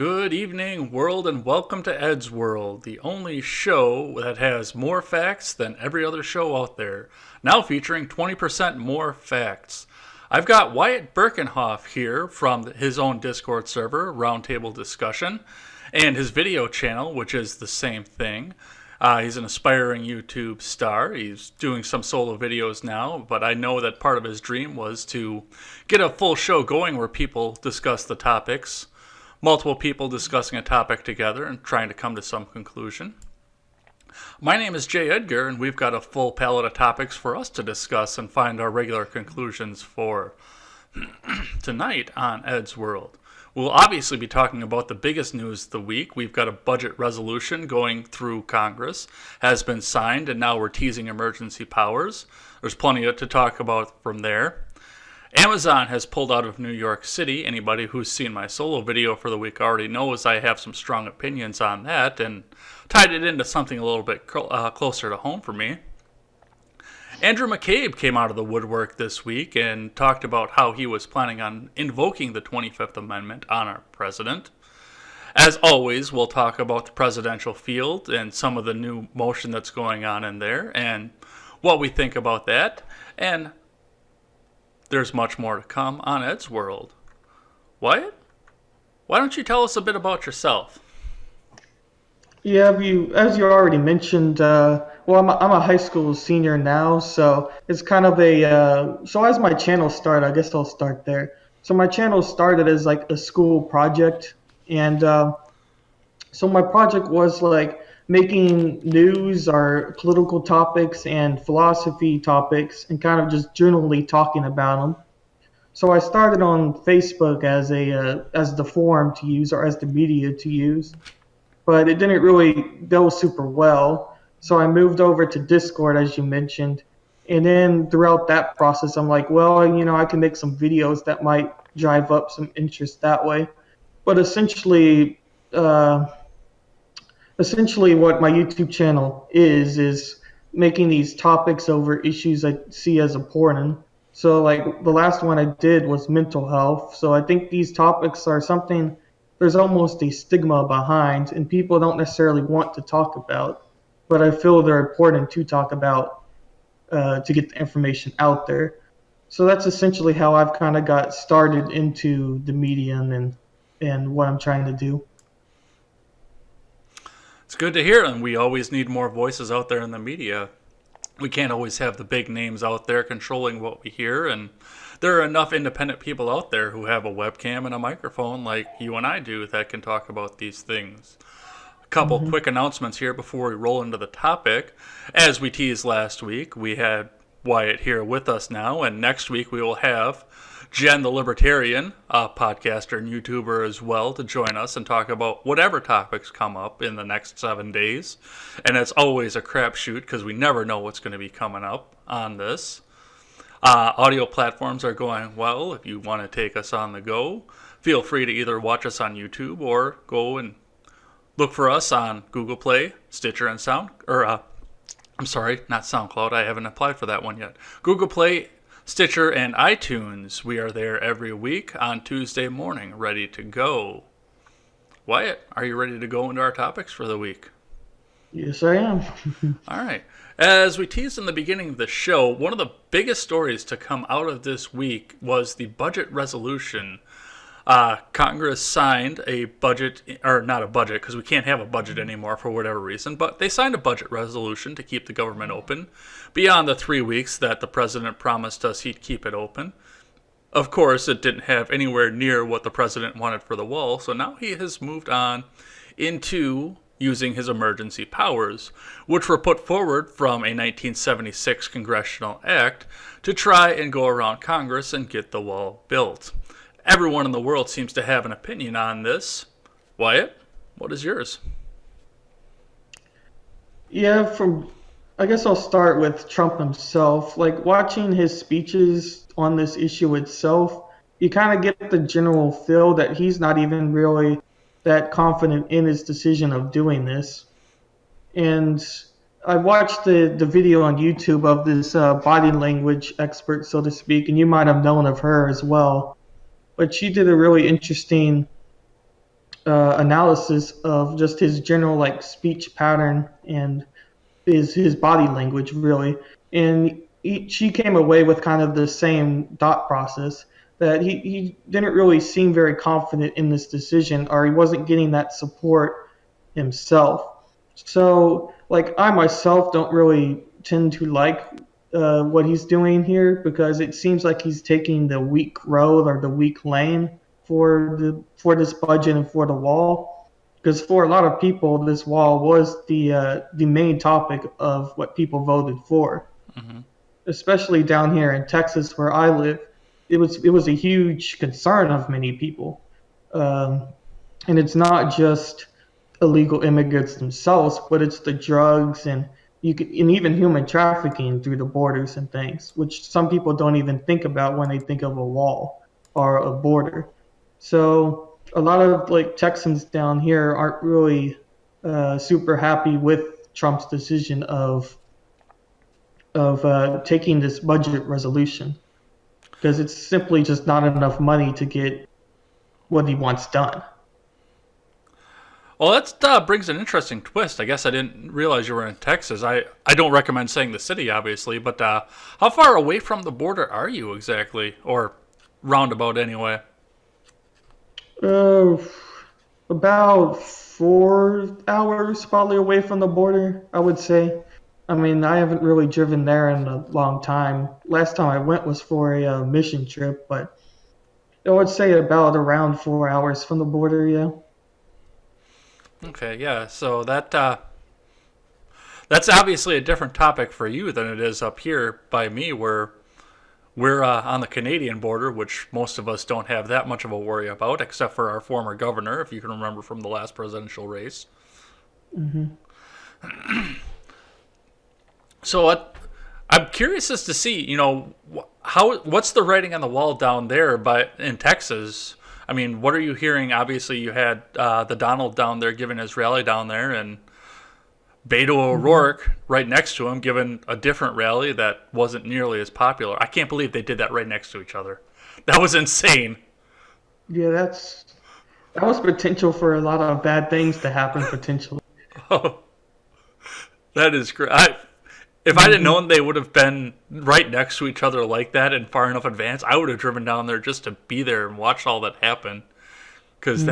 Good evening, world, and welcome to Ed's World, the only show that has more facts than every other show out there. Now featuring 20% more facts. I've got Wyatt Berckenhoff here from his own Discord server, Roundtable Discussion, and his video channel, which is the same thing. He's an aspiring YouTube star. He's doing some solo videos now, but I know that part of his dream was to get a full show going where people discuss the topics. Multiple people discussing a topic together and trying to come to some conclusion. My name is Jay Edgar, and we've got a full palette of topics for us to discuss and find our regular conclusions for tonight on Ed's World. We'll obviously be talking about the biggest news of the week. We've got a budget resolution going through Congress, has been signed, and now we're teasing emergency powers. There's plenty to talk about from there. Amazon has pulled out of New York City. Anybody who's seen my solo video for the week already knows I have some strong opinions on that and tied it into something a little bit closer to home for me. Andrew McCabe came out of the woodwork this week and talked about how he was planning on invoking the 25th Amendment on our president. As always, we'll talk about the presidential field and some of the new motion that's going on in there and what we think about that. And there's much more to come on Ed's World. Wyatt, why don't you tell us a bit about yourself? Yeah, as you already mentioned, I'm a high school senior now, so it's kind of so as my channel started, I guess I'll start there. So my channel started as like a school project, and so my project was like making news or political topics and philosophy topics and kind of just generally talking about them. So I started on Facebook as the forum to use or as the media to use, but it didn't really go super well. So I moved over to Discord, as you mentioned, and then throughout that process, I'm like, well, I can make some videos that might drive up some interest that way. But essentially what my YouTube channel is making these topics over issues I see as important. So like the last one I did was mental health. So I think these topics are something there's almost a stigma behind and people don't necessarily want to talk about, but I feel they're important to talk about to get the information out there. So that's essentially how I've kind of got started into the medium and what I'm trying to do. It's good to hear, and we always need more voices out there in the media. We can't always have the big names out there controlling what we hear, and there are enough independent people out there who have a webcam and a microphone like you and I do that can talk about these things. A couple quick announcements here before we roll into the topic. As we teased last week, we had Wyatt here with us now, and next week we will have Jen the Libertarian, a podcaster and YouTuber as well, to join us and talk about whatever topics come up in the next 7 days. And it's always a crapshoot because we never know what's going to be coming up on this. Audio platforms are going well. If you want to take us on the go, feel free to either watch us on YouTube or go and look for us on Google Play, Stitcher, and not SoundCloud. I haven't applied for that one yet. Google Play, Stitcher, and iTunes. We are there every week on Tuesday morning, ready to go. Wyatt, are you ready to go into our topics for the week? Yes, I am. All right. As we teased in the beginning of the show, one of the biggest stories to come out of this week was the budget resolution. Congress signed a budget, or not a budget, because we can't have a budget anymore for whatever reason, but they signed a budget resolution to keep the government open beyond the 3 weeks that the president promised us he'd keep it open. Of course, it didn't have anywhere near what the president wanted for the wall, so now he has moved on into using his emergency powers, which were put forward from a 1976 congressional act to try and go around Congress and get the wall built. Everyone in the world seems to have an opinion on this. Wyatt, what is yours? Yeah, I guess I'll start with Trump himself. Like watching his speeches on this issue itself, you kind of get the general feel that he's not even really that confident in his decision of doing this. And I watched the video on YouTube of this body language expert, so to speak, and you might have known of her as well. But she did a really interesting analysis of just his general like speech pattern and his body language really, and she came away with kind of the same thought process that he didn't really seem very confident in this decision, or he wasn't getting that support himself. So like I myself don't really tend to like what he's doing here because it seems like he's taking the weak road or the weak lane for this budget and for the wall. Because for a lot of people, this wall was the main topic of what people voted for, Hmm. especially down here in Texas where I live. It was a huge concern of many people, um, and it's not just illegal immigrants themselves, but it's the drugs and even human trafficking through the borders and things, which some people don't even think about when they think of a wall or a border. So a lot of like Texans down here aren't really super happy with Trump's decision of taking this budget resolution because it's simply just not enough money to get what he wants done. Well, that brings an interesting twist. I guess I didn't realize you were in Texas. I don't recommend saying the city, obviously, but how far away from the border are you exactly? Or roundabout, anyway? Uh, about 4 hours probably away from the border, I would say. I mean, I haven't really driven there in a long time. Last time I went was for a mission trip, but I would say about around 4 hours from the border, yeah. Okay, yeah. So that's obviously a different topic for you than it is up here by me, where we're on the Canadian border, which most of us don't have that much of a worry about, except for our former governor, if you can remember from the last presidential race. Hmm. So I'm curious as to see, what's the writing on the wall down there, but in Texas. I mean, what are you hearing? Obviously, you had the Donald down there giving his rally down there, and Beto Hmm. O'Rourke right next to him giving a different rally that wasn't nearly as popular. I can't believe they did that right next to each other. That was insane. Yeah, that was potential for a lot of bad things to happen potentially. Oh, that is great. If I didn't Hmm. known they would have been right next to each other like that and far enough advance, I would have driven down there just to be there and watch all that happen. Because Hmm.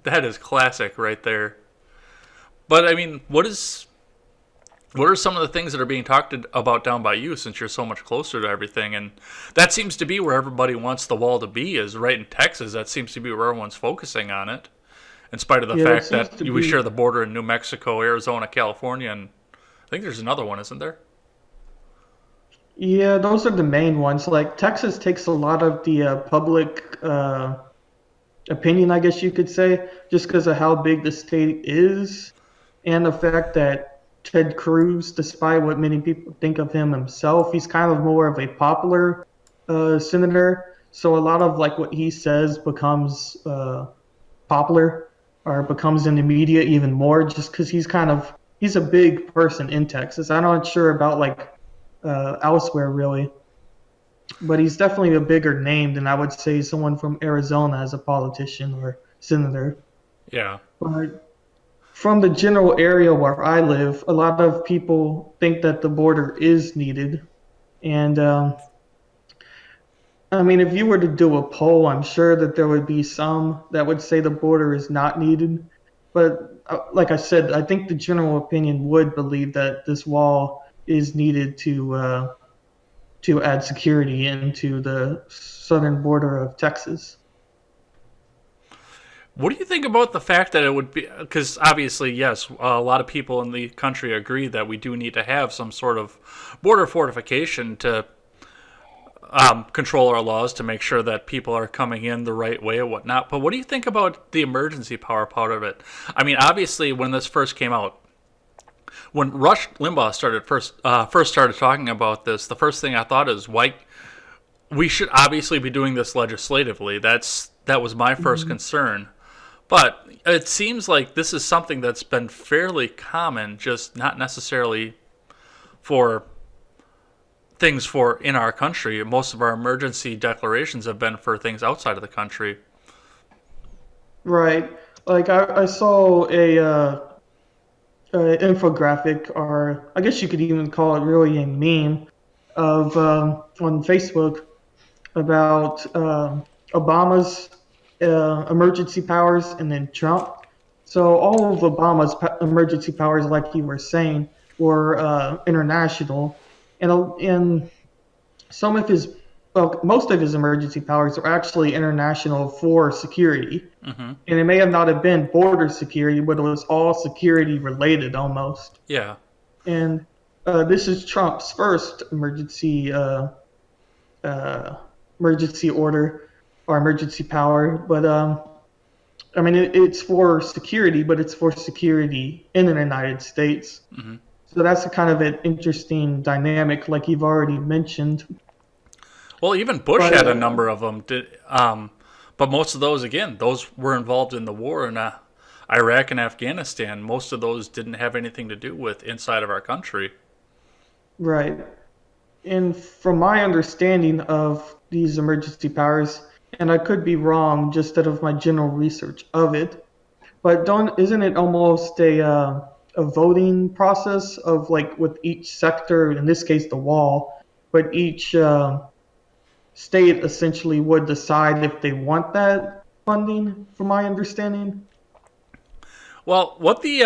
that is classic right there. But I mean, what are some of the things that are being talked about down by you since you're so much closer to everything? And that seems to be where everybody wants the wall to be, is right in Texas. That seems to be where everyone's focusing on it, in spite of the Yeah, that fact seems that to we be. share the border in New Mexico, Arizona, California, and I think there's another one, isn't there? Yeah, those are the main ones. Like Texas takes a lot of the public opinion, I guess you could say, just because of how big the state is and the fact that Ted Cruz, despite what many people think of him himself, he's kind of more of a popular senator. So a lot of like what he says becomes popular or becomes in the media even more just because he's a big person in Texas. I'm not sure about like elsewhere really, but he's definitely a bigger name than I would say someone from Arizona as a politician or senator. Yeah. But from the general area where I live, a lot of people think that the border is needed. And I mean, if you were to do a poll, I'm sure that there would be some that would say the border is not needed. But like I said, I think the general opinion would believe that this wall is needed to add security into the southern border of Texas. What do you think about the fact that it would be? Because obviously, yes, a lot of people in the country agree that we do need to have some sort of border fortification to control our laws to make sure that people are coming in the right way and whatnot. But what do you think about the emergency power part of it? I mean, obviously, when this first came out, when Rush Limbaugh first started talking about this, the first thing I thought is, why we should obviously be doing this legislatively. That was my first Mhm. concern. But it seems like this is something that's been fairly common, just not necessarily for things for in our country. Most of our emergency declarations have been for things outside of the country. Right. Like I saw a infographic, or I guess you could even call it really a meme, of on Facebook about Obama's emergency powers and then Trump. So all of Obama's emergency powers, like you were saying, were international, and some of his, well, most of his emergency powers are actually international for security. Hmm. And it may have not have been border security, but it was all security related almost. Yeah. And this is Trump's first uh, emergency order or emergency power. But I mean, it's for security, but it's for security in the United States. Hmm. So that's a kind of an interesting dynamic, like you've already mentioned. Well, even Bush But had a number of them. But most of those, again, those were involved in the war in Iraq and Afghanistan. Most of those didn't have anything to do with inside of our country. right. And from my understanding of these emergency powers, and I could be wrong just out of my general research of it, but don't isn't it almost a voting process of like with each sector, in this case the wall, but each state essentially would decide if they want that funding, from my understanding. Well, what the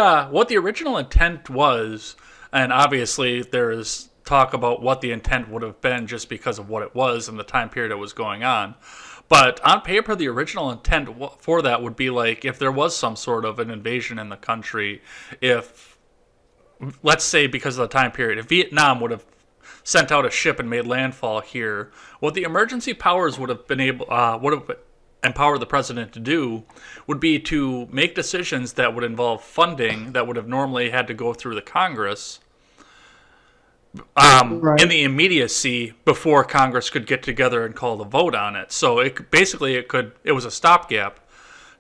original intent was, and obviously there is talk about what the intent would have been just because of what it was and the time period it was going on. But on paper, the original intent for that would be like if there was some sort of an invasion in the country, if, let's say, because of the time period, if Vietnam would have sent out a ship and made landfall here, what the emergency powers would have empowered the president to do would be to make decisions that would involve funding that would have normally had to go through the Congress in Right, the immediacy before Congress could get together and call the vote on it. So it was a stopgap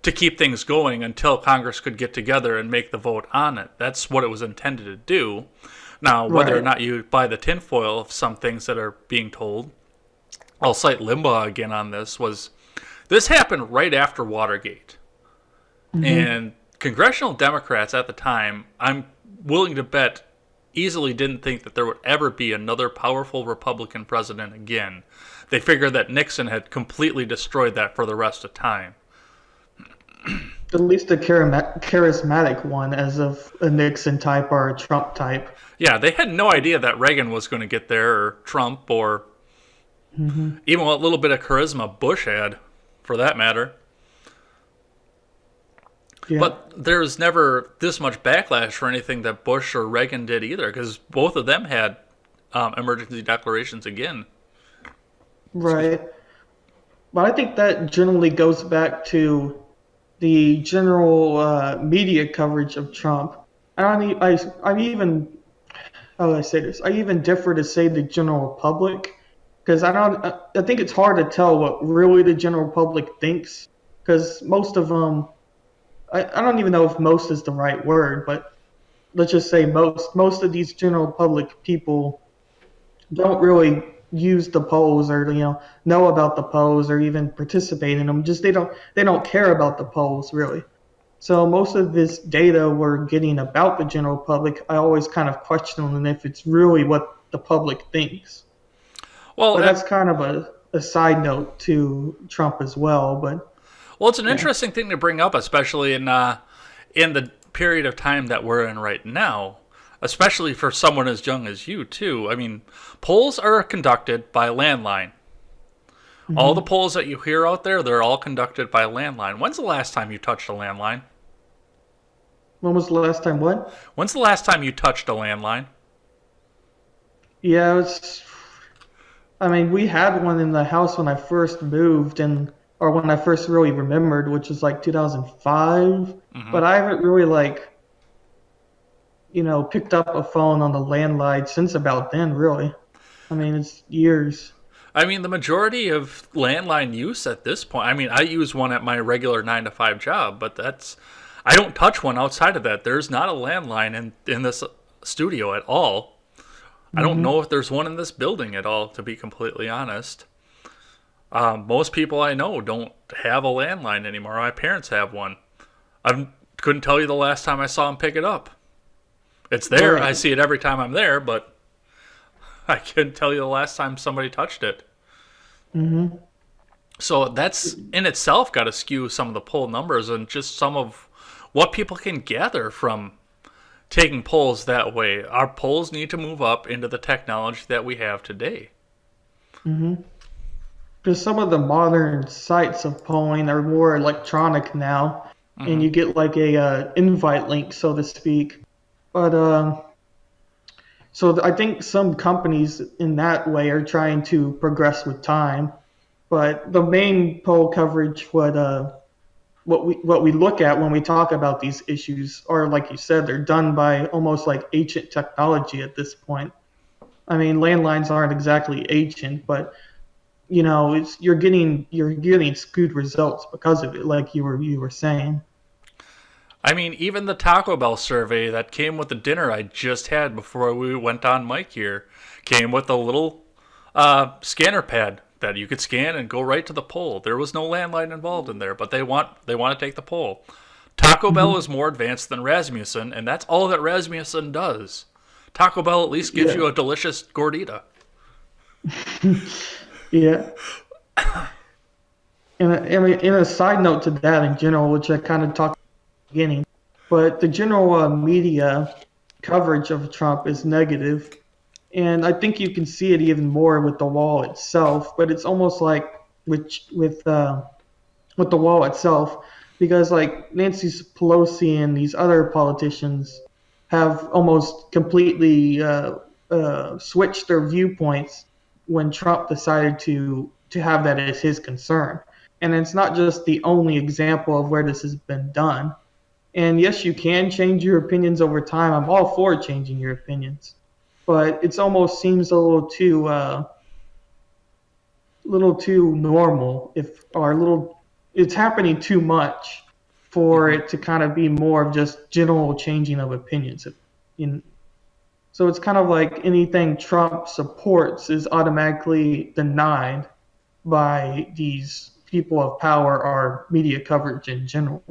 to keep things going until Congress could get together and make the vote on it. That's what it was intended to do. Now, whether or right. not you buy the tinfoil of some things that are being told, I'll cite Limbaugh again on this, was this happened right after Watergate. Hmm. And congressional Democrats at the time, I'm willing to bet, easily didn't think that there would ever be another powerful Republican president again. They figured that Nixon had completely destroyed that for the rest of time. At least a charismatic one, as of a Nixon type or a Trump type. Yeah, they had no idea that Reagan was going to get there, or Trump, or Hmm. even what little bit of charisma Bush had, for that matter. Yeah. But there's never this much backlash for anything that Bush or Reagan did either, because both of them had emergency declarations again. Excuse me. Right. But I think that generally goes back to the general media coverage of Trump. I don't. I even. How do I say this? I even differ to say the general public, because I don't. I think it's hard to tell what really the general public thinks, because most of them. I don't even know if most is the right word, but let's just say most. Most of these general public people don't really use the polls, or know about the polls or even participate in them. Just they don't care about the polls really. So most of this data we're getting about the general public, I always kind of question if it's really what the public thinks. Well, But that's kind of a side note to Trump as well. But it's an yeah. interesting thing to bring up, especially in the period of time that we're in right now, especially for someone as young as you too. I mean, polls are conducted by landline. All the Hmm. polls that you hear out there, they're all conducted by landline. When's the last time you touched a landline? When was the last time? What? When's the last time you touched a landline? Yeah, it's I mean, we had one in the house when I first moved, and or when I first really remembered, which was like 2005. Hmm. But I haven't really picked up a phone on the landline since about then. Really, I mean, it's years. I mean, the majority of landline use at this point, I mean, I use one at my regular 9 to 5 job, but I don't touch one outside of that. There's not a landline in this studio at all. I don't Hmm. know if there's one in this building at all, to be completely honest. Most people I know don't have a landline anymore. My parents have one. I couldn't tell you the last time I saw them pick it up. It's there. I Right. see it every time I'm there, but I couldn't tell you the last time somebody touched it. Hmm. So that's in itself got to skew some of the poll numbers and just some of what people can gather from taking polls that way. Our polls need to move up into the technology that we have today. Hmm. Because some of the modern sites of polling are more electronic now, and Hmm. you get like a invite link, so to speak. But I think some companies in that way are trying to progress with time. But the main poll coverage, what we look at when we talk about these issues, are like you said, they're done by almost like ancient technology at this point. I mean, landlines aren't exactly ancient, but you're getting skewed results because of it, like you were saying. I mean, even the Taco Bell survey that came with the dinner I just had before we went on mic here came with a little scanner pad that you could scan and go right to the poll. There was no landline involved in there, but they want to take the poll. Taco Bell Hmm. is more advanced than Rasmussen, and that's all that Rasmussen does. Taco Bell at least gives Yeah. you a delicious gordita. Yeah. And a side note to that in general, which I kind of talked at the beginning, but the general media coverage of Trump is negative, and I think you can see it even more with the wall itself. But it's almost like with the wall itself, because like Nancy Pelosi and these other politicians have almost completely switched their viewpoints when Trump decided to have that as his concern. And it's not just the only example of where this has been done. And yes, you can change your opinions over time. I'm all for changing your opinions, but it almost seems a little too normal, if or a little it's happening too much for Hmm. it to kind of be more of just general changing of opinions. In, so it's kind of like anything Trump supports is automatically denied by these people of power or media coverage in general.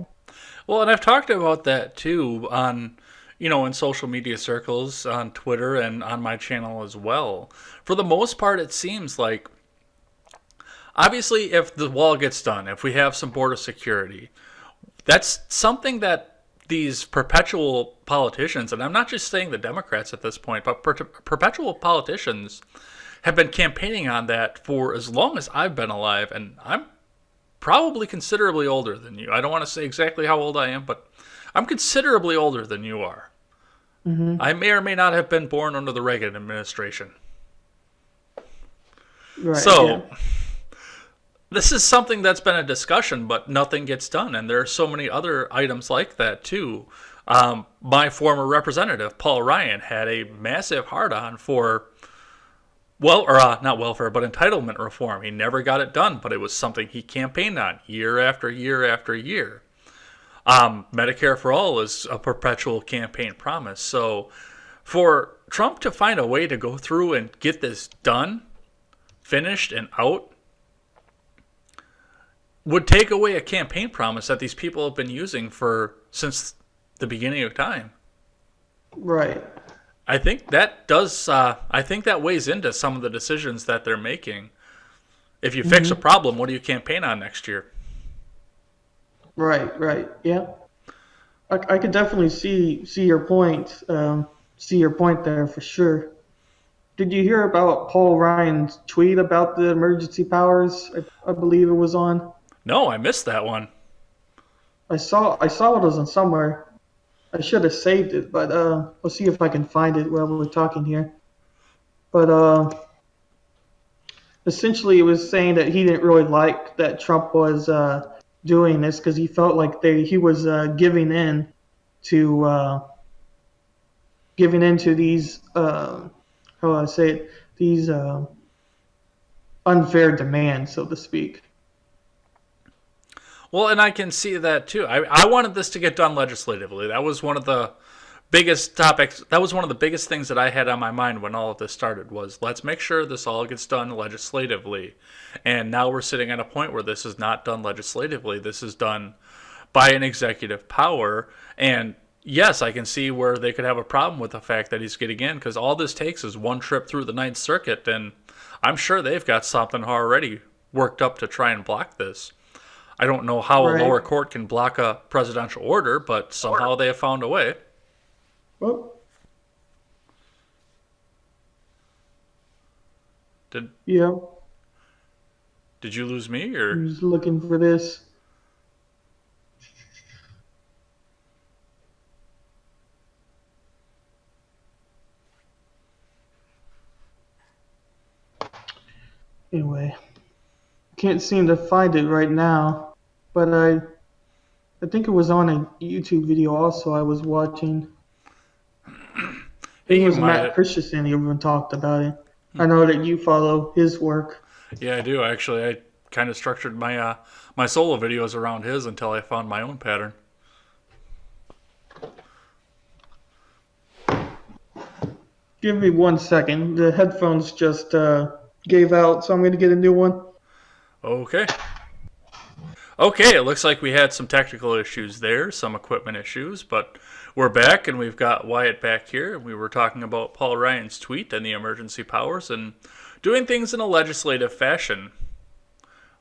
Well, and I've talked about that too on, in social media circles, on Twitter, and on my channel as well. For the most part, it seems like, obviously, if the wall gets done, if we have some border security, that's something that these perpetual politicians, and I'm not just saying the Democrats at this point, but perpetual politicians have been campaigning on that for as long as I've been alive, and I'm probably considerably older than you. I don't want to say exactly how old I am, but I'm considerably older than you are. Hmm. I may or may not have been born under the Reagan administration. Right? Yeah. So, this is something that's been a discussion, but nothing gets done. And there are so many other items like that, too. My former representative, Paul Ryan, had a massive hard on for, not welfare, but entitlement reform. He never got it done, but it was something he campaigned on year after year after year. Medicare for all is a perpetual campaign promise. So for Trump to find a way to go through and get this done, finished, and out would take away a campaign promise that these people have been using for since the beginning of time. Right. I think that does. I think that weighs into some of the decisions that they're making. If you fix a Hmm. problem, what do you campaign on next year? Right. Right. Yeah. I could definitely see your point. See your point there for sure. Did you hear about Paul Ryan's tweet about the emergency powers? I believe it was on. No, I missed that one. I saw it was on somewhere. I should have saved it, but let's see if I can find it while we're talking here. But essentially, it was saying that he didn't really like that Trump was doing this because he felt like he was to giving in to these how do I say it, these unfair demands, so to speak. Well, and I can see that too. I wanted this to get done legislatively. That was one of the biggest topics. That was one of the biggest things that I had on my mind when all of this started was let's make sure this all gets done legislatively. And now we're sitting at a point where this is not done legislatively. This is done by an executive power. And yes, I can see where they could have a problem with the fact that he's getting in because all this takes is one trip through the Ninth Circuit. And I'm sure they've got something already worked up to try and block this. I don't know how a Right. lower court can block a presidential order, but somehow they have found a way. Well, Did yeah, did you lose me I or was looking for this. Anyway, can't seem to find it right now, but I think it was on a YouTube video also I was watching. I hey, think it you was Matt might? Christensen who even talked about it. I know that you follow his work. Yeah, I do actually. I kind of structured my solo videos around his until I found my own pattern. Give me 1 second. The headphones just gave out, so I'm going to get a new one. Okay. Okay, it looks like we had some technical issues there, some equipment issues, but we're back and we've got Wyatt back here. We were talking about Paul Ryan's tweet and the emergency powers and doing things in a legislative fashion.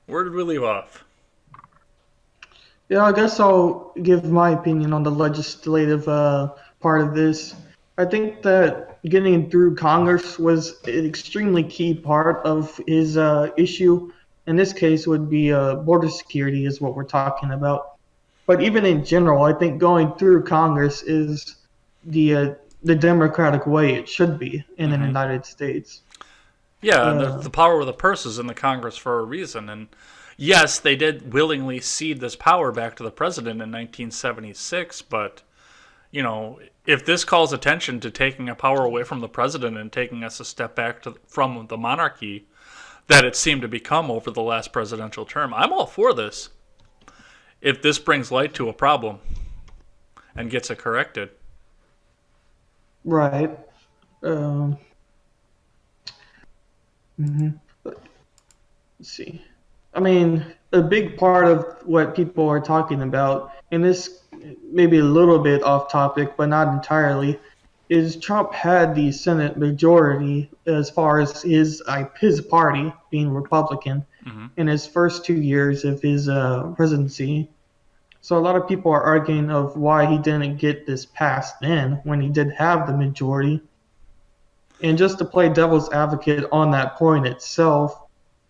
Where did we leave off? Yeah, I guess I'll give my opinion on the legislative part of this. I think that getting through Congress was an extremely key part of his issue. In this case, would be border security is what we're talking about. But even in general, I think going through Congress is the democratic way it should be in the Hmm. United States. Yeah, and Uh, the power of the purse is in the Congress for a reason. And yes, they did willingly cede this power back to the president in 1976, but if this calls attention to taking a power away from the president and taking us a step back from the monarchy that it seemed to become over the last presidential term, I'm all for this. If this brings light to a problem and gets it corrected. right. Um, mhm. Let's see. I mean, a big part of what people are talking about, and this may be a little bit off topic, but not entirely, is Trump had the Senate majority as far as his party being Republican Hmm. in his first 2 years of his presidency. So a lot of people are arguing of why he didn't get this passed then when he did have the majority. And just to play devil's advocate on that point itself,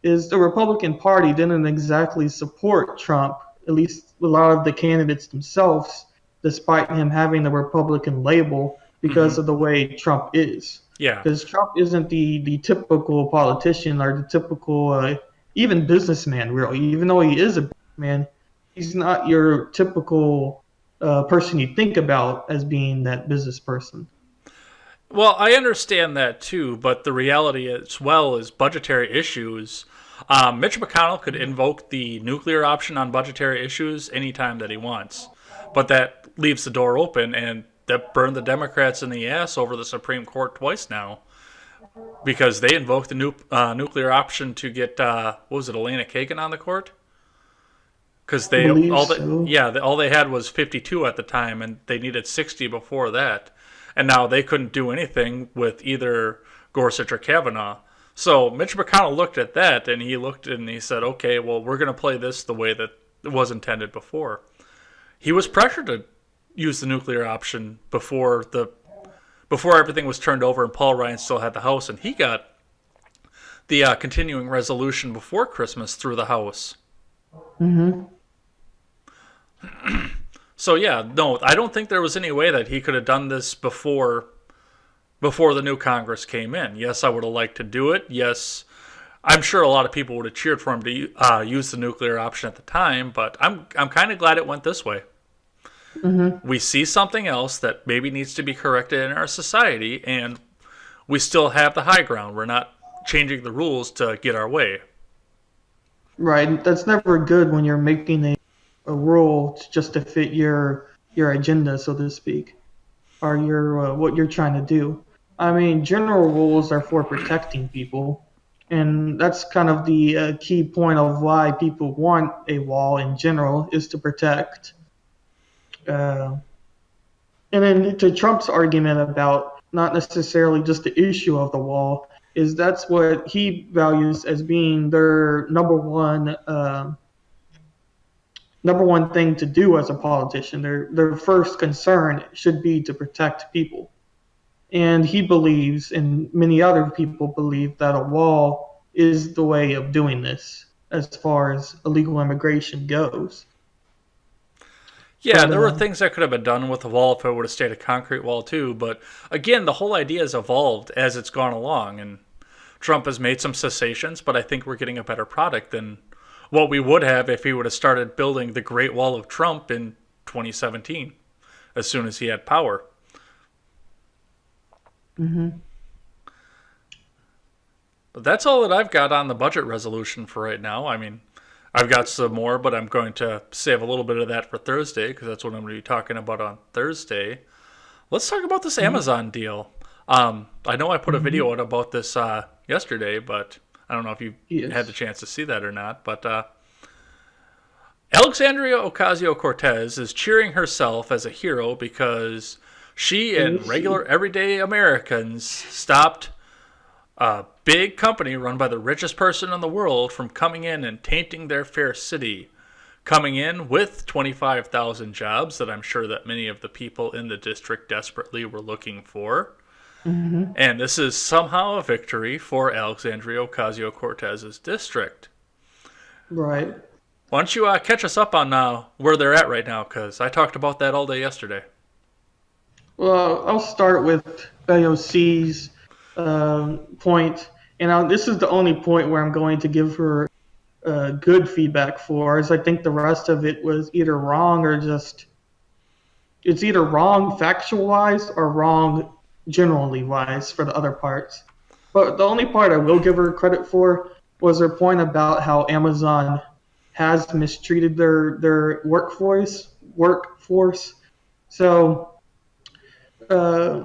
is the Republican Party didn't exactly support Trump, at least a lot of the candidates themselves, despite him having the Republican label Hmm. because of the way Trump is. Yeah. Because Trump isn't the typical politician or the typical, even businessman, really. Even though he is a businessman, he's not your typical person you think about as being that business person. Well, I understand that too, but the reality as well is budgetary issues. Mitch McConnell could invoke the nuclear option on budgetary issues anytime that he wants, but that leaves the door open, and that burned the Democrats in the ass over the Supreme Court twice now because they invoked the nuclear option to get what was it, Elena Kagan on the court? Because I they believe so. all they had was 52 at the time, and they needed 60 before that, and now they couldn't do anything with either Gorsuch or Kavanaugh. So Mitch McConnell looked at that, and he looked and he said, "Okay, well, we're going to play this the way that it was intended before." He was pressured to use the nuclear option before everything was turned over, and Paul Ryan still had the House, and he got the continuing resolution before Christmas through the House. Hmm. So yeah, no, I don't think there was any way that he could have done this before the new Congress came in. Yes, I would have liked to do it. Yes, I'm sure a lot of people would have cheered for him to use the nuclear option at the time. But I'm kind of glad it went this way. Hmm. We see something else that maybe needs to be corrected in our society, and we still have the high ground. We're not changing the rules to get our way. Right. That's never good when you're making a rule just to fit your agenda, so to speak. are your what you're trying to do. I mean, general rules are for protecting people, and that's kind of the key point of why people want a wall in general is to protect. Uh, and then to Trump's argument about not necessarily just the issue of the wall, is that's what he values as being their number one thing to do as a politician. Their first concern should be to protect people. And he believes, and many other people believe, that a wall is the way of doing this as far as illegal immigration goes. Yeah, But there were things that could have been done with the wall if it would have stayed a concrete wall too. But again, the whole idea has evolved as it's gone along, and Trump has made some cessations, but I think we're getting a better product than what we would have if he would have started building the Great Wall of Trump in 2017, as soon as he had power. hmm But that's all that I've got on the budget resolution for right now. I mean, I've got some more, but I'm going to save a little bit of that for Thursday because that's what I'm going to be talking about on Thursday. Let's talk about this hmm Amazon deal. I know I put a hmm video out about this yesterday, but I don't know if you had the yes. chance to see that or not. But Alexandria Ocasio Cortez is cheering herself as a hero because she Who and is she? regular everyday Americans stopped a big company run by the richest person in the world from coming in and tainting their fair city. Coming in with 25,000 jobs that I'm sure that many of the people in the district desperately were looking for. hmm And this is somehow a victory for Alexandria Ocasio Cortez's district. Right. Why don't you catch us up on where they're at right now? Because I talked about that all day yesterday. Well, I'll start with AOC's point, and this is the only point where I'm going to give her good feedback for, as I think the rest of it was either wrong or just it's either wrong factual wise or wrong generally wise for the other parts. But the only part I will give her credit for was her point about how Amazon has mistreated their workforce. So uh,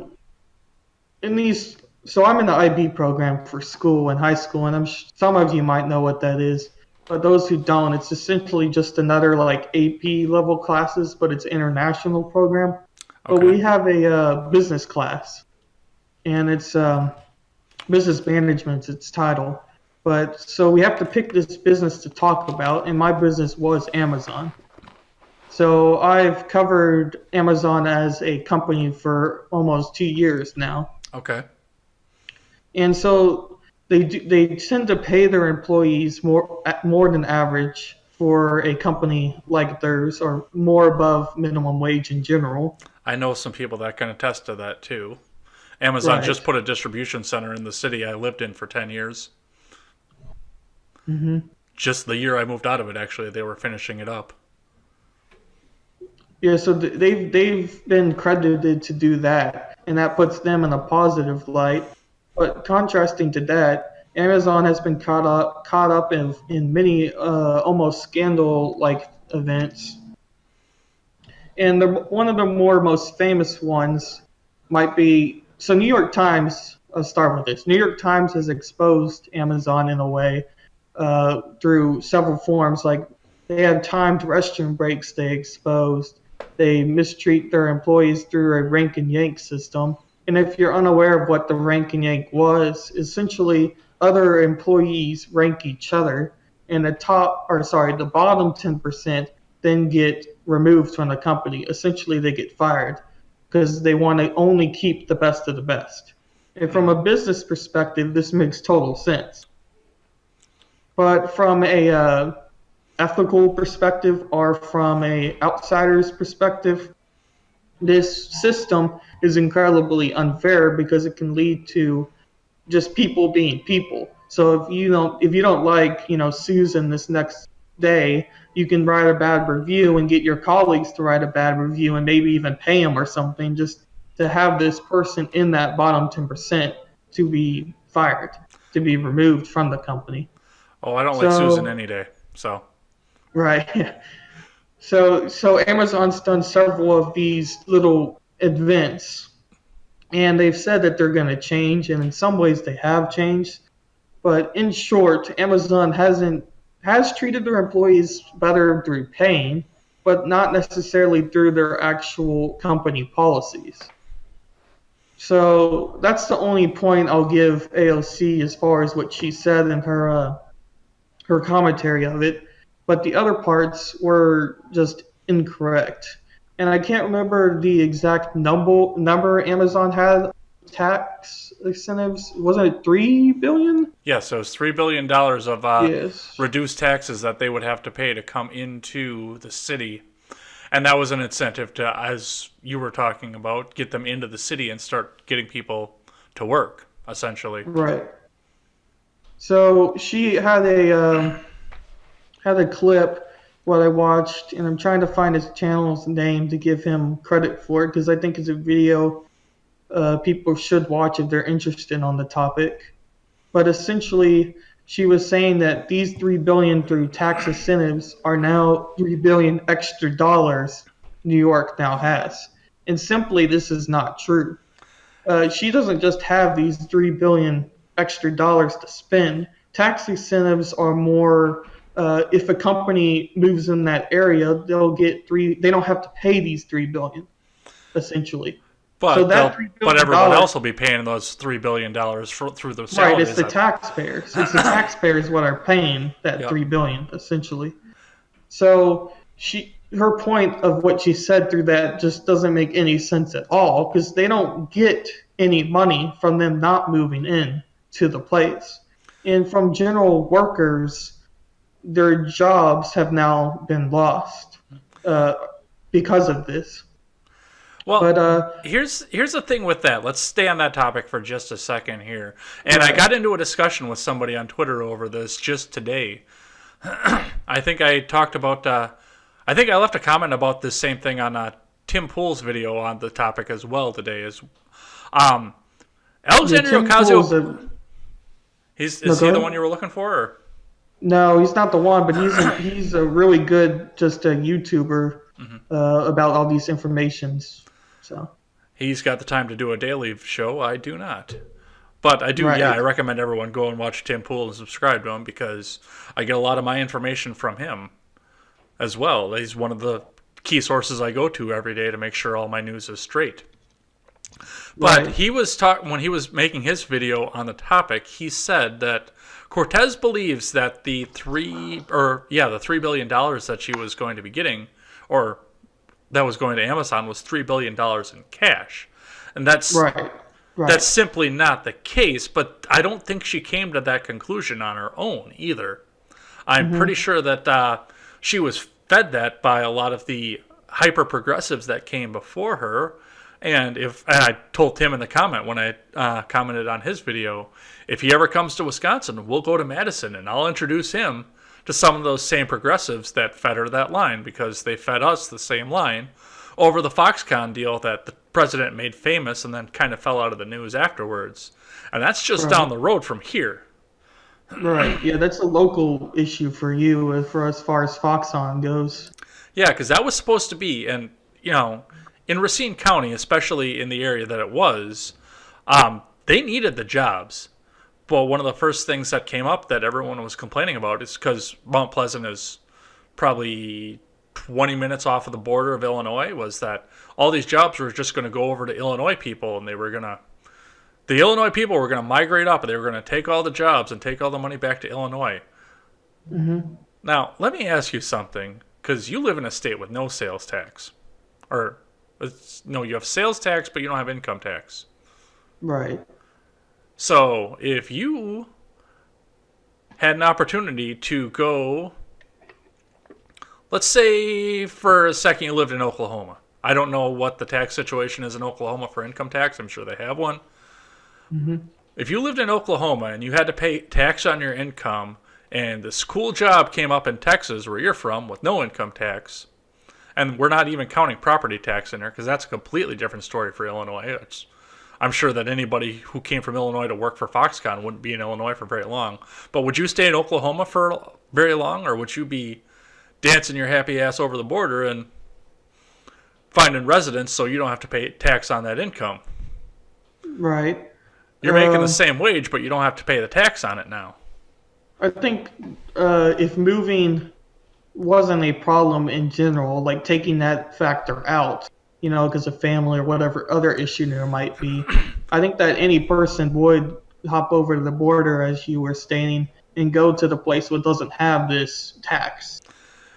in these, so I'm in the IB program for school in high school, and some of you might know what that is. But those who don't, it's essentially just another like AP level classes, but it's an international program. But Okay. we have a business class, and it's business management, its title. But so we have to pick this business to talk about, and my business was Amazon. So I've covered Amazon as a company for almost 2 years now, Okay. and so they tend to pay their employees more than average for a company like theirs, or more above minimum wage in general. I know some people that can attest to that too. Amazon just Right. put a distribution center in the city I lived in for 10 years. hmm Just the year I moved out of it, actually, they were finishing it up. Yeah, so they've been credited to do that, and that puts them in a positive light. But contrasting to that, Amazon has been caught up in many almost scandal like events, and one of the most famous ones might be so New York Times. Let's start with this. New York Times has exposed Amazon in a way through several forms. Like they had timed restroom breaks they exposed. They mistreat their employees through a rank and yank system. And if you're unaware of what the rank and yank was, essentially other employees rank each other, and the bottom 10% then get removed from the company. Essentially, they get fired because they want to only keep the best of the best. And from a business perspective, this makes total sense. But from a ethical perspective or from a outsider's perspective, this system is incredibly unfair because it can lead to just people being people. So if you don't like Susan this next day, you can write a bad review and get your colleagues to write a bad review and maybe even pay them or something just to have this person in that bottom 10% to be fired, to be removed from the company. Oh, I don't like Susan So any day. So, right. So Amazon's done several of these little. advance. And they've said that they're going to change, and in some ways they have changed. But in short, Amazon has treated their employees better through paying, but not necessarily through their actual company policies. So that's the only point I'll give AOC as far as what she said in her commentary of it. But the other parts were just incorrect. And I can't remember the exact number Amazon had tax incentives. Wasn't it $3 billion? Yeah, so it's $3 billion of Yes. reduced taxes that they would have to pay to come into the city. And that was an incentive to, as you were talking about, get them into the city and start getting people to work, essentially. Right. So she had a clip what I watched, and I'm trying to find his channel's name to give him credit for it because I think it's a video people should watch if they're interested on the topic. But essentially, she was saying that these $3 billion through tax incentives are now $3 billion extra dollars New York now has, and simply this is not true. She doesn't just have these $3 billion extra dollars to spend. Tax incentives are more. If a company moves in that area, they'll get three. They don't have to pay these $3 billion, essentially. But, So that $3 but billion everyone else will be paying those $3 billion through the salaries. right, it's the taxpayers. It's the taxpayers what are paying that Yep. $3 billion, essentially. So her point of what she said through that just doesn't make any sense at all because they don't get any money from them not moving in to the place. And from general workers, their jobs have now been lost because of this. Well, But here's the thing with that. Let's stay on that topic for just a second here. And I Right. got into a discussion with somebody on Twitter over this just today. I think I talked about. I think I left a comment about this same thing on Tim Pool's video on the topic as well today. Alexander Tim Pool's Ocasio. Is No, he go the ahead. one you were looking for? Or? No, he's not the one, but he's a really good just a YouTuber about all these informations. So He's got the time to do a daily show. I do not. But I do, Right. yeah, I recommend everyone go and watch Tim Pool and subscribe to him because I get a lot of my information from him as well. He's one of the key sources I go to every day to make sure all my news is straight. But Right. he was when he was making his video on the topic, he said that Cortez believes that the $3 billion that she was going to be getting, or that was going to Amazon, was $3 billion in cash, and that's right. that's simply not the case. But I don't think she came to that conclusion on her own either. I'm pretty sure that she was fed that by a lot of the hyper progressives that came before her. And I told Tim in the comment when I commented on his video, if he ever comes to Wisconsin, we'll go to Madison and I'll introduce him to some of those same progressives that fed her that line because they fed us the same line over the Foxconn deal that the president made famous and then kind of fell out of the news afterwards. And that's just down the road from here. Right. Yeah, that's a local issue for you for as far as Foxconn goes. Yeah, because that was supposed to be, and in Racine County, especially in the area that it was, they needed the jobs. But one of the first things that came up that everyone was complaining about is because Mount Pleasant is probably 20 minutes off of the border of Illinois, was that all these jobs were just going to go over to Illinois people, and the Illinois people were going to migrate up, and they were going to take all the jobs and take all the money back to Illinois. Mm-hmm. Now, let me ask you something, because you live in a state with no sales tax. No, you have sales tax, but you don't have income tax. Right. So, if you had an opportunity to go, let's say for a second you lived in Oklahoma. I don't know what the tax situation is in Oklahoma for income tax. I'm sure they have one. Mm-hmm. If you lived in Oklahoma and you had to pay tax on your income, and this cool job came up in Texas where you're from with no income tax, and we're not even counting property tax in there because that's a completely different story for Illinois. I'm sure that anybody who came from Illinois to work for Foxconn wouldn't be in Illinois for very long. But would you stay in Oklahoma for very long, or would you be dancing your happy ass over the border and finding residence so you don't have to pay tax on that income. Right. You're making the same wage, but you don't have to pay the tax on it now. I think if moving wasn't a problem in general, like taking that factor out, because of family or whatever other issue there might be, I think that any person would hop over to the border, as you were stating, and go to the place that doesn't have this tax.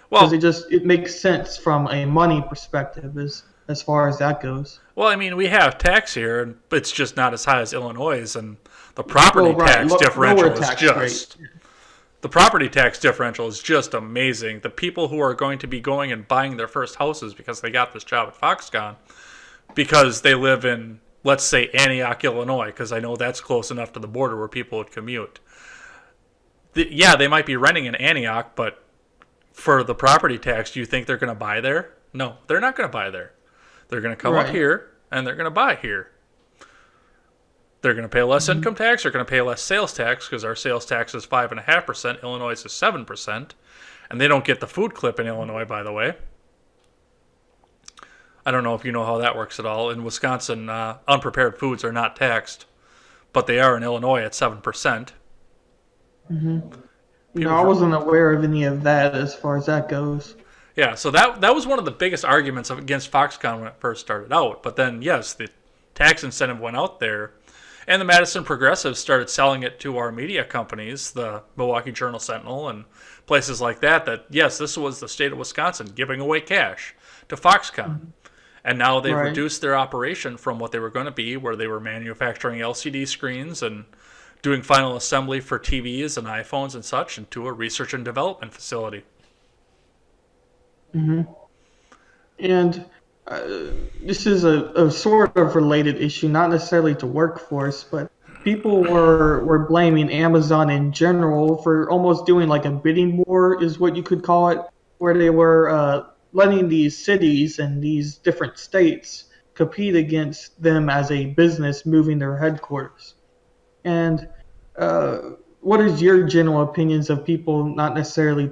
Because it makes sense from a money perspective as far as that goes. Well, I mean, we have tax here, but it's just not as high as Illinois', and the property tax differential is just... The property tax differential is just amazing. The people who are going to be going and buying their first houses because they got this job at Foxconn, because they live in, let's say, Antioch, Illinois, because I know that's close enough to the border where people would commute. They might be renting in Antioch, but for the property tax, do you think they're going to buy there? No, they're not going to buy there. They're going to come up here, and they're going to buy here. They're going to pay less income tax. They're going to pay less sales tax because our sales tax is 5.5%. Illinois is 7%. And they don't get the food clip in Illinois, by the way. I don't know if you know how that works at all. In Wisconsin, unprepared foods are not taxed, but they are in Illinois at 7%. Mm-hmm. No, I wasn't aware of any of that as far as that goes. Yeah, so that was one of the biggest arguments against Foxconn when it first started out. But then, yes, the tax incentive went out there. And the Madison Progressives started selling it to our media companies, the Milwaukee Journal-Sentinel and places like that, yes, this was the state of Wisconsin giving away cash to Foxconn. Mm-hmm. And now they've reduced their operation from what they were going to be, where they were manufacturing LCD screens and doing final assembly for TVs and iPhones and such, into a research and development facility. Mm-hmm. And... this is a sort of related issue, not necessarily to workforce, but people were blaming Amazon in general for almost doing like a bidding war, is what you could call it, where they were letting these cities and these different states compete against them as a business moving their headquarters. And what is your general opinions of people not necessarily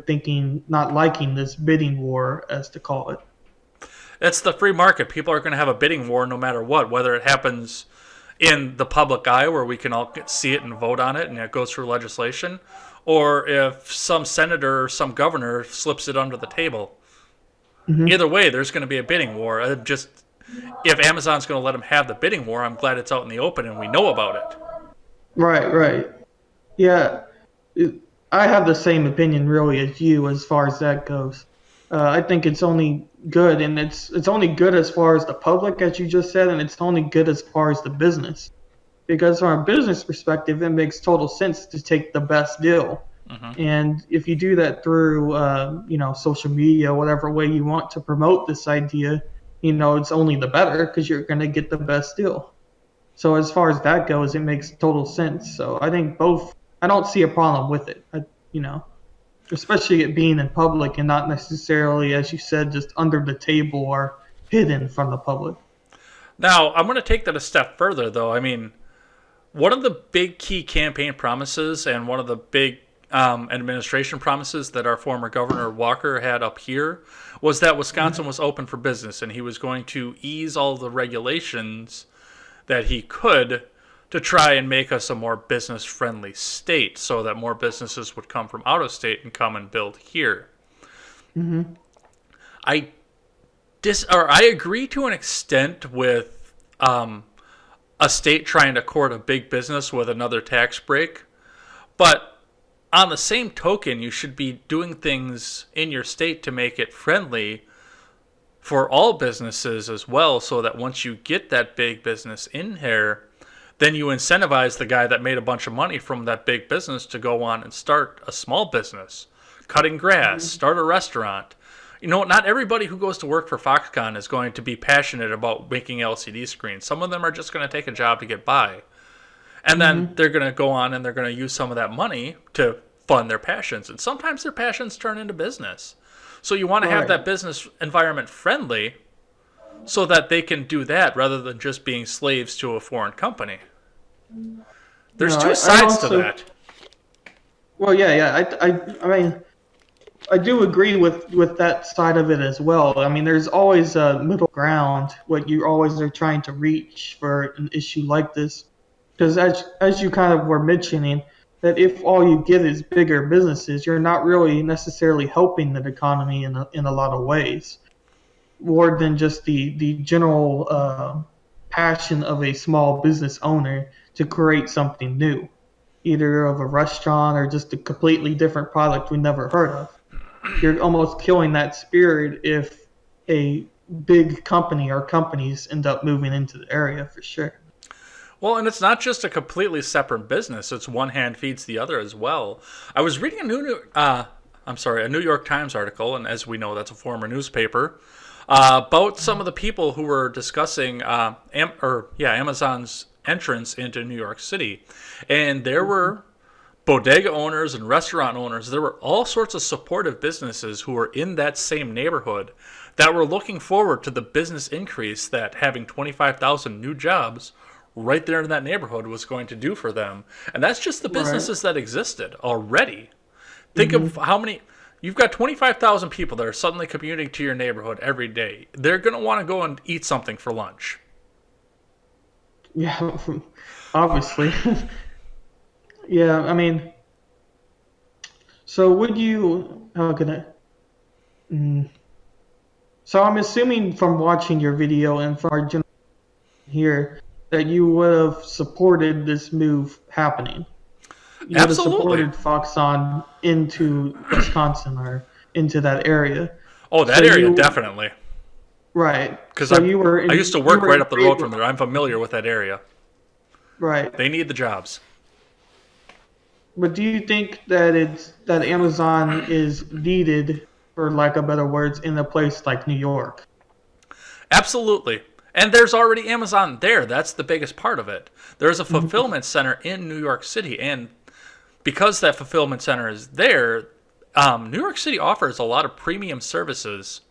not liking this bidding war, as to call it? It's the free market. People are going to have a bidding war no matter what, whether it happens in the public eye where we can all see it and vote on it and it goes through legislation, or if some senator or some governor slips it under the table. Mm-hmm. Either way, there's going to be a bidding war. If Amazon's going to let them have the bidding war, I'm glad it's out in the open and we know about it. Right. Yeah, I have the same opinion really as you as far as that goes. I think it's only good, and it's only good as far as the public, as you just said, and it's only good as far as the business. Because from a business perspective, it makes total sense to take the best deal. Mm-hmm. And if you do that through, social media, whatever way you want to promote this idea, it's only the better because you're going to get the best deal. So as far as that goes, it makes total sense. So I think I don't see a problem with it, especially it being in public and not necessarily, as you said, just under the table or hidden from the public. Now, I'm going to take that a step further, though. I mean, one of the big key campaign promises and one of the big administration promises that our former Governor Walker had up here was that Wisconsin was open for business and he was going to ease all the regulations that he could to try and make us a more business-friendly state so that more businesses would come from out of state and come and build here. Mm-hmm. I agree to an extent with a state trying to court a big business with another tax break, but on the same token, you should be doing things in your state to make it friendly for all businesses as well, so that once you get that big business in here, then you incentivize the guy that made a bunch of money from that big business to go on and start a small business, cutting grass, start a restaurant. Not everybody who goes to work for Foxconn is going to be passionate about making LCD screens. Some of them are just going to take a job to get by. And then they're going to go on and they're going to use some of that money to fund their passions. And sometimes their passions turn into business. So you want to have that business environment friendly so that they can do that rather than just being slaves to a foreign company. There's two sides to that. Well, yeah. I mean, I do agree with that side of it as well. I mean, there's always a middle ground, what you always are trying to reach for an issue like this. Because as you kind of were mentioning, that if all you get is bigger businesses, you're not really necessarily helping the economy in a lot of ways, more than just the general passion of a small business owner to create something new, either of a restaurant or just a completely different product we never heard of. You're almost killing that spirit if a big company or companies end up moving into the area for sure. Well, and it's not just a completely separate business. It's one hand feeds the other as well. I was reading a New York Times article, and as we know, that's a former newspaper, about some of the people who were discussing, Amazon's entrance into New York City, and there were bodega owners and restaurant owners. There were all sorts of supportive businesses who were in that same neighborhood that were looking forward to the business increase that having 25,000 new jobs right there in that neighborhood was going to do for them. And that's just the Right. businesses that existed already. Think of how many. You've got 25,000 people that are suddenly commuting to your neighborhood every day. They're going to want to go and eat something for lunch. Yeah, obviously. Yeah, I mean, so would you? How can I? Mm. So I'm assuming from watching your video and from our general here that you would have supported this move happening. You would have Absolutely. supported Foxconn into Wisconsin or into that area. Oh, So that area you, definitely. right. Because So you were I used to you work were right in up the road favor, from there. I'm familiar with that area. right? They need the jobs. But do you think that that Amazon is needed, for lack of better words, in a place like New York? Absolutely. And there's already Amazon there. That's the biggest part of it. There's a fulfillment center in New York City. And because that fulfillment center is there, New York City offers a lot of premium services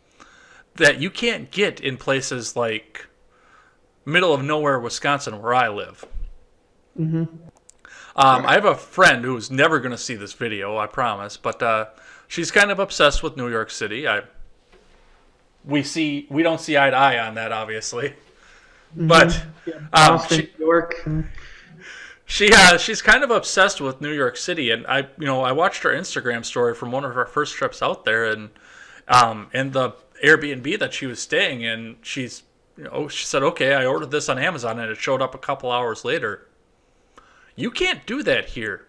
that you can't get in places like middle of nowhere, Wisconsin, where I live. I have a friend who's never going to see this video, I promise, but she's kind of obsessed with New York City. We don't see eye to eye on that, obviously, but Yeah, um, Boston, she New York. she's kind of obsessed with New York City, and I watched her Instagram story from one of her first trips out there, and in the Airbnb that she was staying in, she said, okay, I ordered this on Amazon, and it showed up a couple hours later. You can't do that here.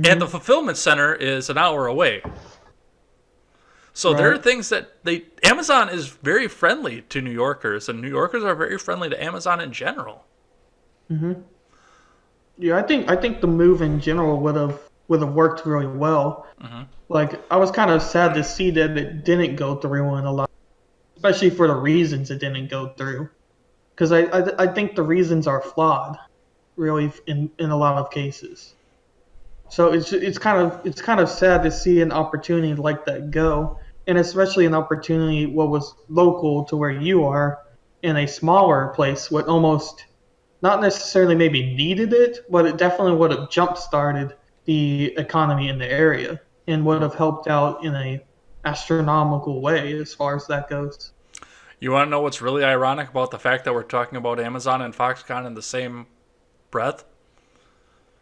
And the fulfillment center is an hour away. So there are Right. things that Amazon is very friendly to New Yorkers, and New Yorkers are very friendly to Amazon in general. Yeah, I think the move in general would have worked really well. Like I was kind of sad to see that it didn't go through in a lot, especially for the reasons it didn't go through. Because I think the reasons are flawed, really, in a lot of cases. So it's kind of sad to see an opportunity like that go, and especially an opportunity what was local to where you are in a smaller place, what almost not necessarily maybe needed it, but it definitely would have jump started the economy in the area and would have helped out in a astronomical way as far as that goes. You want to know what's really ironic about the fact that we're talking about Amazon and Foxconn in the same breath?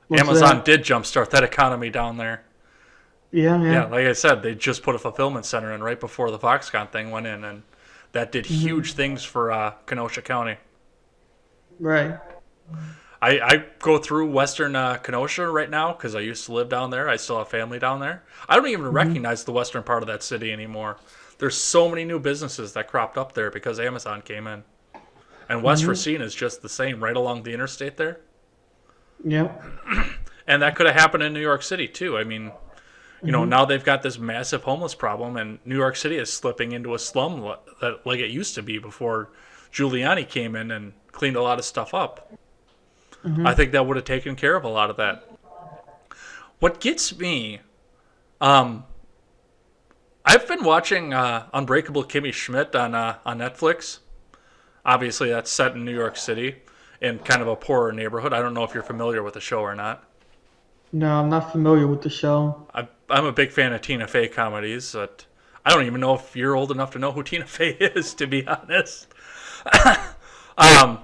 What's Amazon that? did jumpstart that economy down there. Yeah, Yeah, yeah. like I said, they just put a fulfillment center in right before the Foxconn thing went in, and that did huge things for Kenosha County. Right. I go through western Kenosha right now because I used to live down there. I still have family down there. I don't even recognize the western part of that city anymore. There's so many new businesses that cropped up there because Amazon came in. And West Racine is just the same, right along the interstate there. Yep. And that could have happened in New York City, too. I mean, now they've got this massive homeless problem, and New York City is slipping into a slum like it used to be before Giuliani came in and cleaned a lot of stuff up. I think that would have taken care of a lot of that. What gets me, I've been watching Unbreakable Kimmy Schmidt on Netflix. Obviously, that's set in New York City in kind of a poorer neighborhood. I don't know if you're familiar with the show or not. No, I'm not familiar with the show. I'm a big fan of Tina Fey comedies, but I don't even know if you're old enough to know who Tina Fey is, to be honest. um,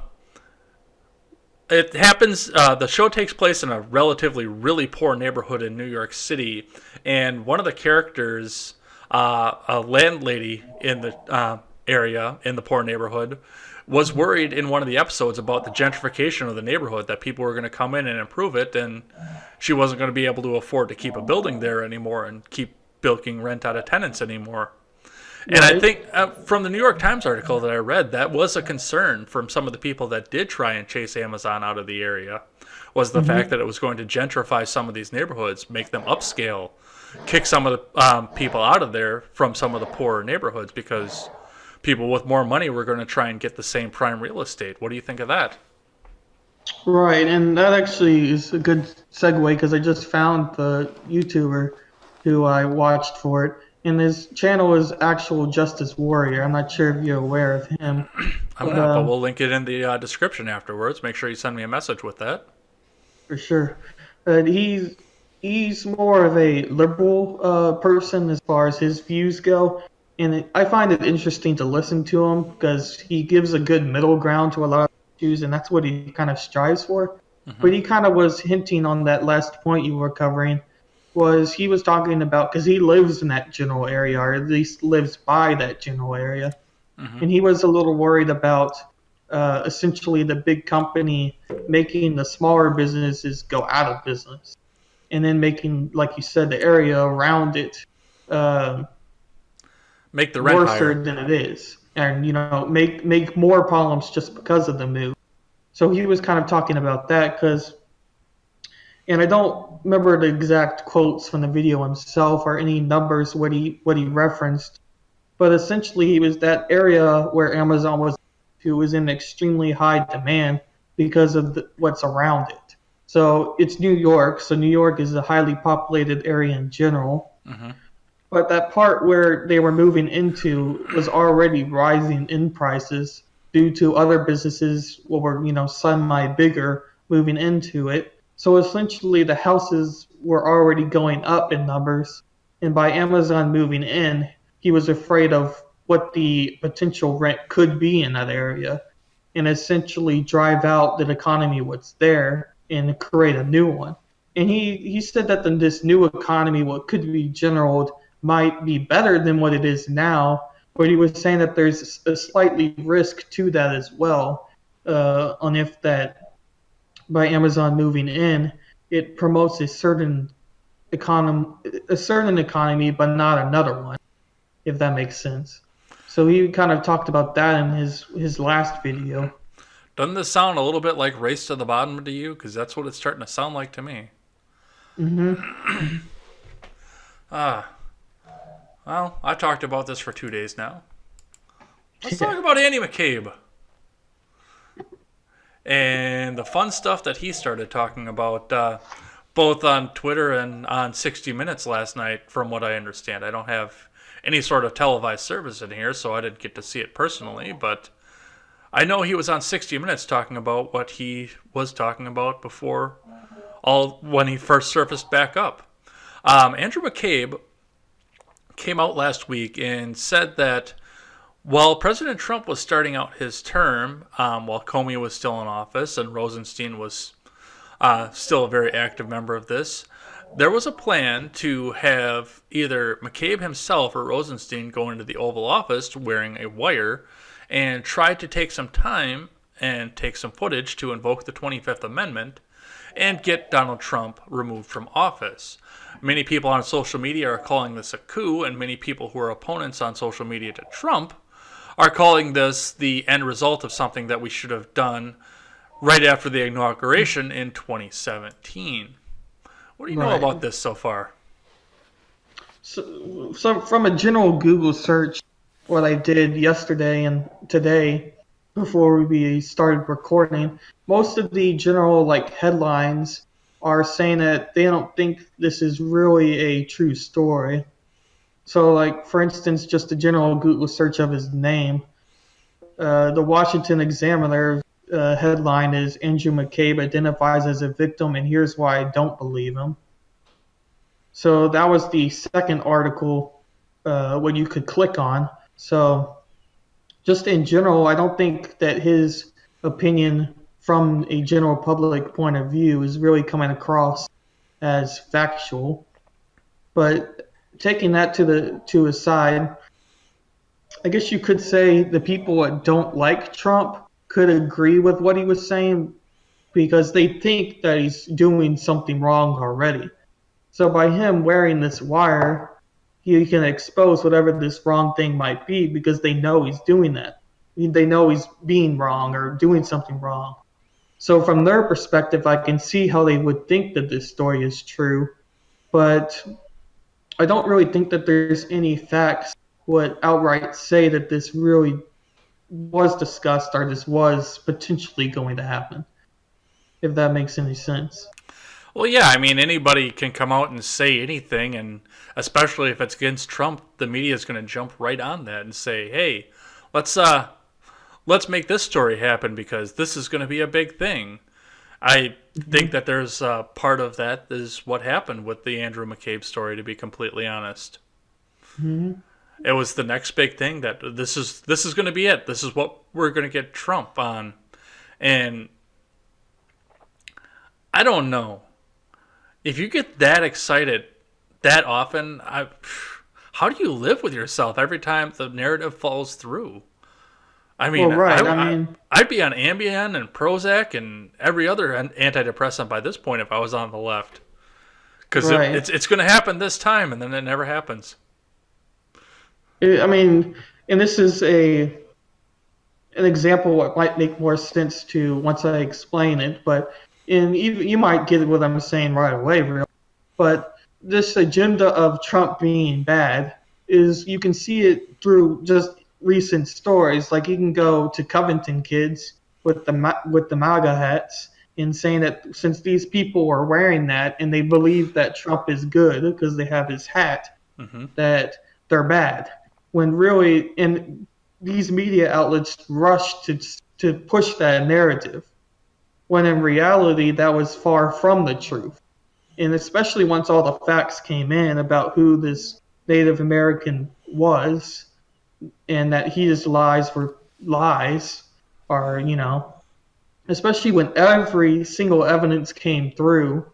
it happens. The show takes place in a relatively really poor neighborhood in New York City, and one of the characters, a landlady in the area in the poor neighborhood, was worried in one of the episodes about the gentrification of the neighborhood, that people were going to come in and improve it, and she wasn't going to be able to afford to keep a building there anymore and keep bilking rent out of tenants anymore. And I Right. think from the New York Times article that I read, that was a concern from some of the people that did try and chase Amazon out of the area, was the fact Hmm. that it was going to gentrify some of these neighborhoods, make them upscale, kick some of the people out of there from some of the poorer neighborhoods, because people with more money were going to try and get the same prime real estate. What do you think of that? Right, and that actually is a good segue because I just found the YouTuber who I watched for it, and his channel is Actual Justice Warrior. I'm not sure if you're aware of him, I'm but not, but we'll link it in the description afterwards. Make sure you send me a message with that. for sure, he's more of a liberal person as far as his views go, and I find it interesting to listen to him because he gives a good middle ground to a lot of issues, and that's what he kind of strives for. Hmm. But he kind of was hinting on that last point you were covering, was he was talking about, because he lives in that general area, or at least lives by that general area, Hmm. and he was a little worried about essentially the big company making the smaller businesses go out of business, and then making, like you said, the area around it uh, Make the rent worse higher. than it is, and make more problems just because of the move. So he was kind of talking about that because, and I don't remember the exact quotes from the video himself or any numbers what he referenced, but essentially he was that area where Amazon was to was in extremely high demand because of what's around it. So it's New York, so New York is a highly populated area in general, Hmm. but that part where they were moving into was already rising in prices due to other businesses what were semi bigger moving into it. So essentially, the houses were already going up in numbers, and by Amazon moving in, he was afraid of what the potential rent could be in that area, and essentially drive out the economy what's there and create a new one. And he said that this new economy, what could be generated, might be better than what it is now, but he was saying that there's a slightly risk to that as well, on if that by Amazon moving in, it promotes a certain economy, but not another one, if that makes sense. So he kind of talked about that in his last video. Doesn't this sound a little bit like Race to the Bottom to you? Because that's what it's starting to sound like to me. Hmm. Ah, well, I talked about this for 2 days now. Let's talk Yeah. about Andy McCabe and the fun stuff that he started talking about, both on Twitter and on 60 Minutes last night, from what I understand. I don't have any sort of televised service in here, so I didn't get to see it personally, but I know he was on 60 Minutes talking about what he was talking about before, all when he first surfaced back up. Andrew McCabe came out last week and said that while President Trump was starting out his term, while Comey was still in office and Rosenstein was still a very active member of this, there was a plan to have either McCabe himself or Rosenstein go into the Oval Office wearing a wire and try to take some time and take some footage to invoke the 25th Amendment and get Donald Trump removed from office. Many people on social media are calling this a coup, and many people who are opponents on social media to Trump are calling this the end result of something that we should have done right after the inauguration in 2017. What do you know Right. about this so far? So from a general Google search, what I did yesterday and today before we started recording, most of the general headlines are saying that they don't think this is really a true story. So for instance, just a general Google search of his name, the Washington Examiner headline is Andrew McCabe identifies as a victim, and here's why I don't believe him. So that was the second article what you could click on. So just in general, I don't think that his opinion from a general public point of view is really coming across as factual. But taking that to a side, I guess you could say the people that don't like Trump could agree with what he was saying because they think that he's doing something wrong already. So by him wearing this wire, he can expose whatever this wrong thing might be because they know he's doing that. They know he's being wrong or doing something wrong. So from their perspective, I can see how they would think that this story is true, but I don't really think that there's any facts would outright say that this really was discussed or this was potentially going to happen, if that makes any sense. Well, yeah, I mean, anybody can come out and say anything, and especially if it's against Trump, the media is going to jump right on that and say, "Hey, let's let's make this story happen because this is going to be a big thing." I think that there's part of that is what happened with the Andrew McCabe story. To be completely honest, Mm-hmm. it was the next big thing that this is going to be it. This is what we're going to get Trump on, and I don't know. If you get that excited that often, how do you live with yourself every time the narrative falls through? I Well, mean, right. I mean, I'd be on Ambien and Prozac and every other antidepressant by this point if I was on the left. Because right. it's going to happen this time, and then it never happens. I mean, and this is an example what might make more sense to once I explain it, but you might get what I'm saying right away, really. But this agenda of Trump being bad is you can see it through just recent stories. Like you can go to Covington kids with the MAGA hats and saying that since these people are wearing that and they believe that Trump is good because they have his hat, Hmm. that they're bad. When really, and these media outlets rush to push that narrative, when in reality that was far from the truth. And especially once all the facts came in about who this Native American was, and that his lies were lies, or especially when every single evidence came through,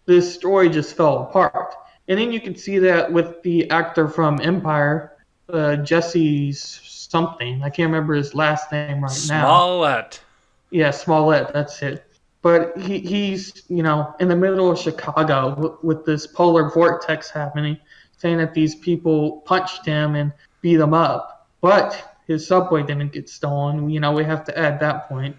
this story just fell apart. And then you can see that with the actor from Empire, Jesse something. I can't remember his last name right now. Smollett. Yeah, Smollett, that's it. But he's, in the middle of Chicago with this polar vortex happening, saying that these people punched him and beat him up. But his subway didn't get stolen. We have to add that point,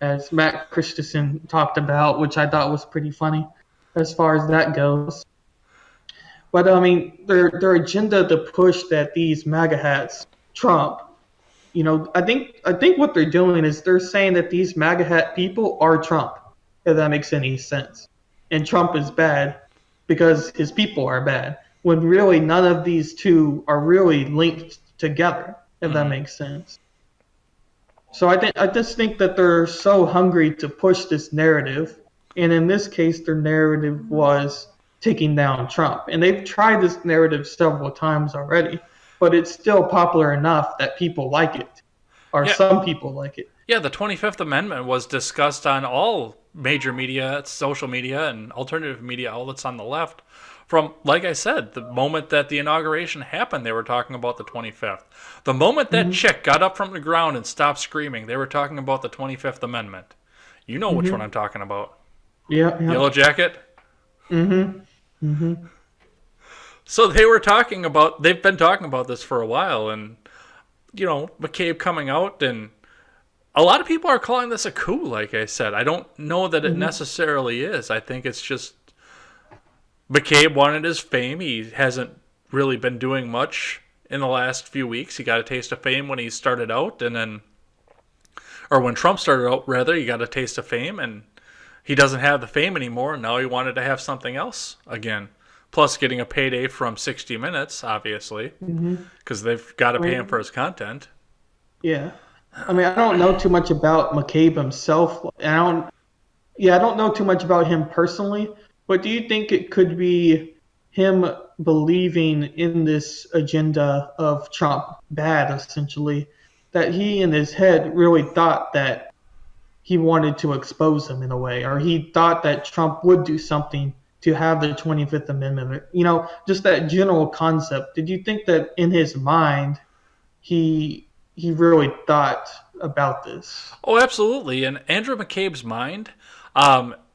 as Matt Christensen talked about, which I thought was pretty funny as far as that goes. But I mean, their agenda to push that these MAGA hats Trump. I think what they're doing is they're saying that these MAGA hat people are Trump, if that makes any sense. And Trump is bad because his people are bad. When really none of these two are really linked together, if that Hmm. makes sense. So I just think that they're so hungry to push this narrative, and in this case, their narrative was taking down Trump, and they've tried this narrative several times already, but it's still popular enough that people like it, or Yeah, some people like it. yeah. The 25th Amendment was discussed on all major media, social media, and alternative media outlets on the left. From, like I said, the moment that the inauguration happened, they were talking about the 25th. The moment that Hmm. chick got up from the ground and stopped screaming, they were talking about the 25th Amendment. You know which one Hmm. I'm talking about. Yep. Yellow Yep. Jacket? Hmm. Hmm. So they've been talking about this for a while, and, McCabe coming out, and a lot of people are calling this a coup, like I said. I don't know that it Hmm. necessarily is. I think it's just McCabe wanted his fame. He hasn't really been doing much in the last few weeks. He got a taste of fame when he started out, and then, or when Trump started out, rather, he got a taste of fame, and he doesn't have the fame anymore. And now he wanted to have something else again. Plus, getting a payday from 60 Minutes, obviously, Hmm. because they've got to I pay him for mean, his content. yeah. I mean, I don't know too much about McCabe himself. I don't know too much about him personally, but do you think it could be him believing in this agenda of Trump bad, essentially, that he in his head really thought that he wanted to expose him in a way, or he thought that Trump would do something to have the 25th Amendment. Just that general concept. Did you think that in his mind he really thought about this? Oh, absolutely. In Andrew McCabe's mind,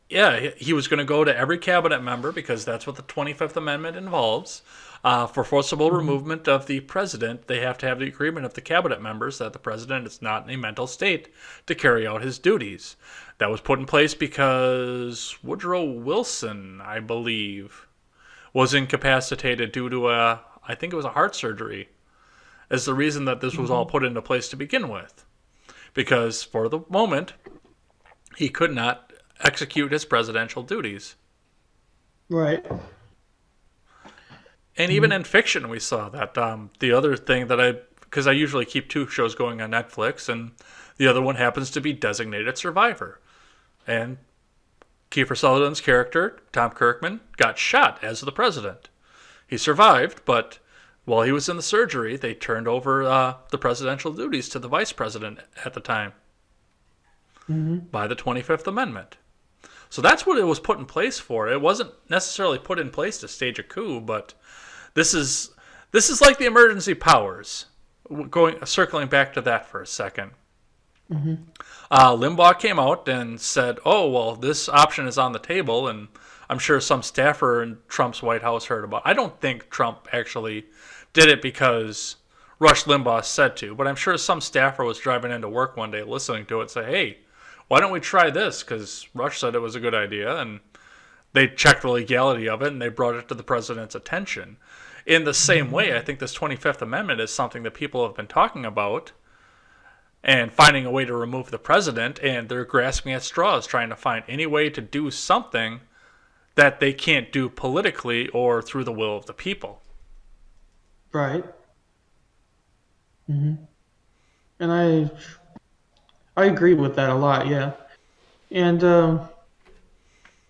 yeah, he was going to go to every cabinet member because that's what the 25th Amendment involves. For forcible removal of the president, they have to have the agreement of the cabinet members that the president is not in a mental state to carry out his duties. That was put in place because Woodrow Wilson, I believe, was incapacitated due to I think it was a heart surgery, as the reason that this was all put into place to begin with. Because for the moment, he could not execute his presidential duties. Right. And even in fiction, we saw that. The other thing that because I usually keep two shows going on Netflix, and the other one happens to be Designated Survivor. And Kiefer Sutherland's character, Tom Kirkman, got shot as the president. He survived, but while he was in the surgery, they turned over the presidential duties to the vice president at the time by the 25th Amendment. So that's what it was put in place for. It wasn't necessarily put in place to stage a coup, but this is like the emergency powers. Circling back to that for a second. Limbaugh came out and said, "Oh, well, this option is on the table," and I'm sure some staffer in Trump's White House heard about it. I don't think Trump actually did it because Rush Limbaugh said to, but I'm sure some staffer was driving into work one day listening to it say, "Hey, why don't we try this? Because Rush said it was a good idea," and they checked the legality of it, and they brought it to the president's attention. In the same way, I think this 25th Amendment is something that people have been talking about and finding a way to remove the president, and they're grasping at straws, trying to find any way to do something that they can't do politically or through the will of the people. Right. And I agree with that a lot, yeah. And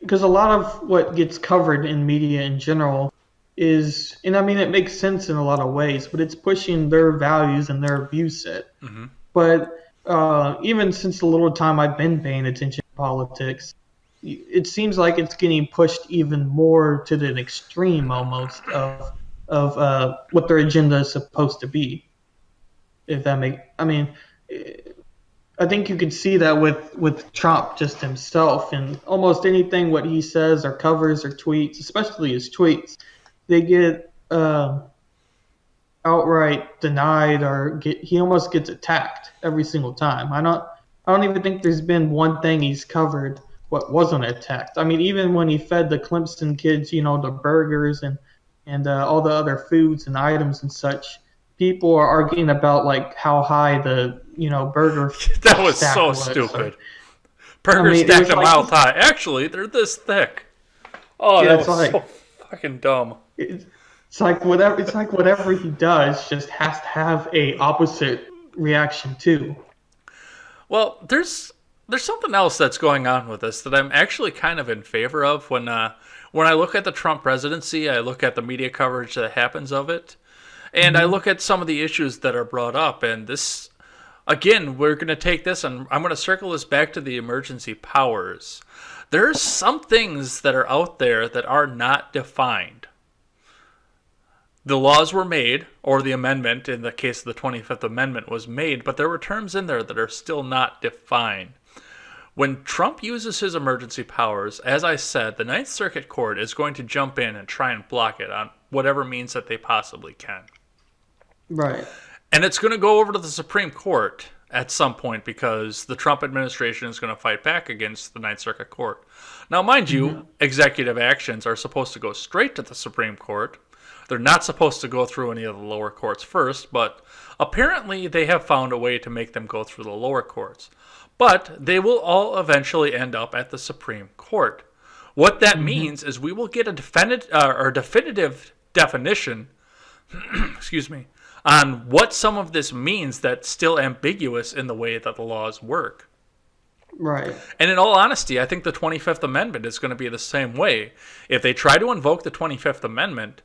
because a lot of what gets covered in media in general is, and I mean, it makes sense in a lot of ways, but it's pushing their values and their view set. But even since the little time I've been paying attention to politics, it seems like it's getting pushed even more to the extreme almost of what their agenda is supposed to be. If that I think you could see that with Trump just himself, and almost anything what he says or covers or tweets, especially his tweets, they get outright denied, or he almost gets attacked every single time. I don't even think there's been one thing he's covered what wasn't attacked. I mean, even when he fed the Clemson kids, the burgers and all the other foods and items and such, people are arguing about like how high the burger That was stack so was. stupid. Burgers stacked a mile high. Actually, they're this thick. Oh, Yeah, that was so fucking dumb. It's like whatever he does just has to have a opposite reaction too. Well, there's something else that's going on with this that I'm actually kind of in favor of. When I look at the Trump presidency, I look at the media coverage that happens of it, and I look at some of the issues that are brought up. And this, again, we're going to take this, and I'm going to circle this back to the emergency powers. There's some things that are out there that are not defined. The laws were made, or the amendment, in the case of the 25th Amendment, was made, but there were terms in there that are still not defined. When Trump uses his emergency powers, as I said, the Ninth Circuit Court is going to jump in and try and block it on whatever means that they possibly can. Right. And it's going to go over to the Supreme Court at some point because the Trump administration is going to fight back against the Ninth Circuit Court. Now, mind you, executive actions are supposed to go straight to the Supreme Court. They're not supposed to go through any of the lower courts first, but apparently they have found a way to make them go through the lower courts. But they will all eventually end up at the Supreme Court. What that means is we will get a definitive definition excuse me, on what some of this means that's still ambiguous in the way that the laws work. Right. And in all honesty, I think the 25th Amendment is going to be the same way. If they try to invoke the 25th Amendment,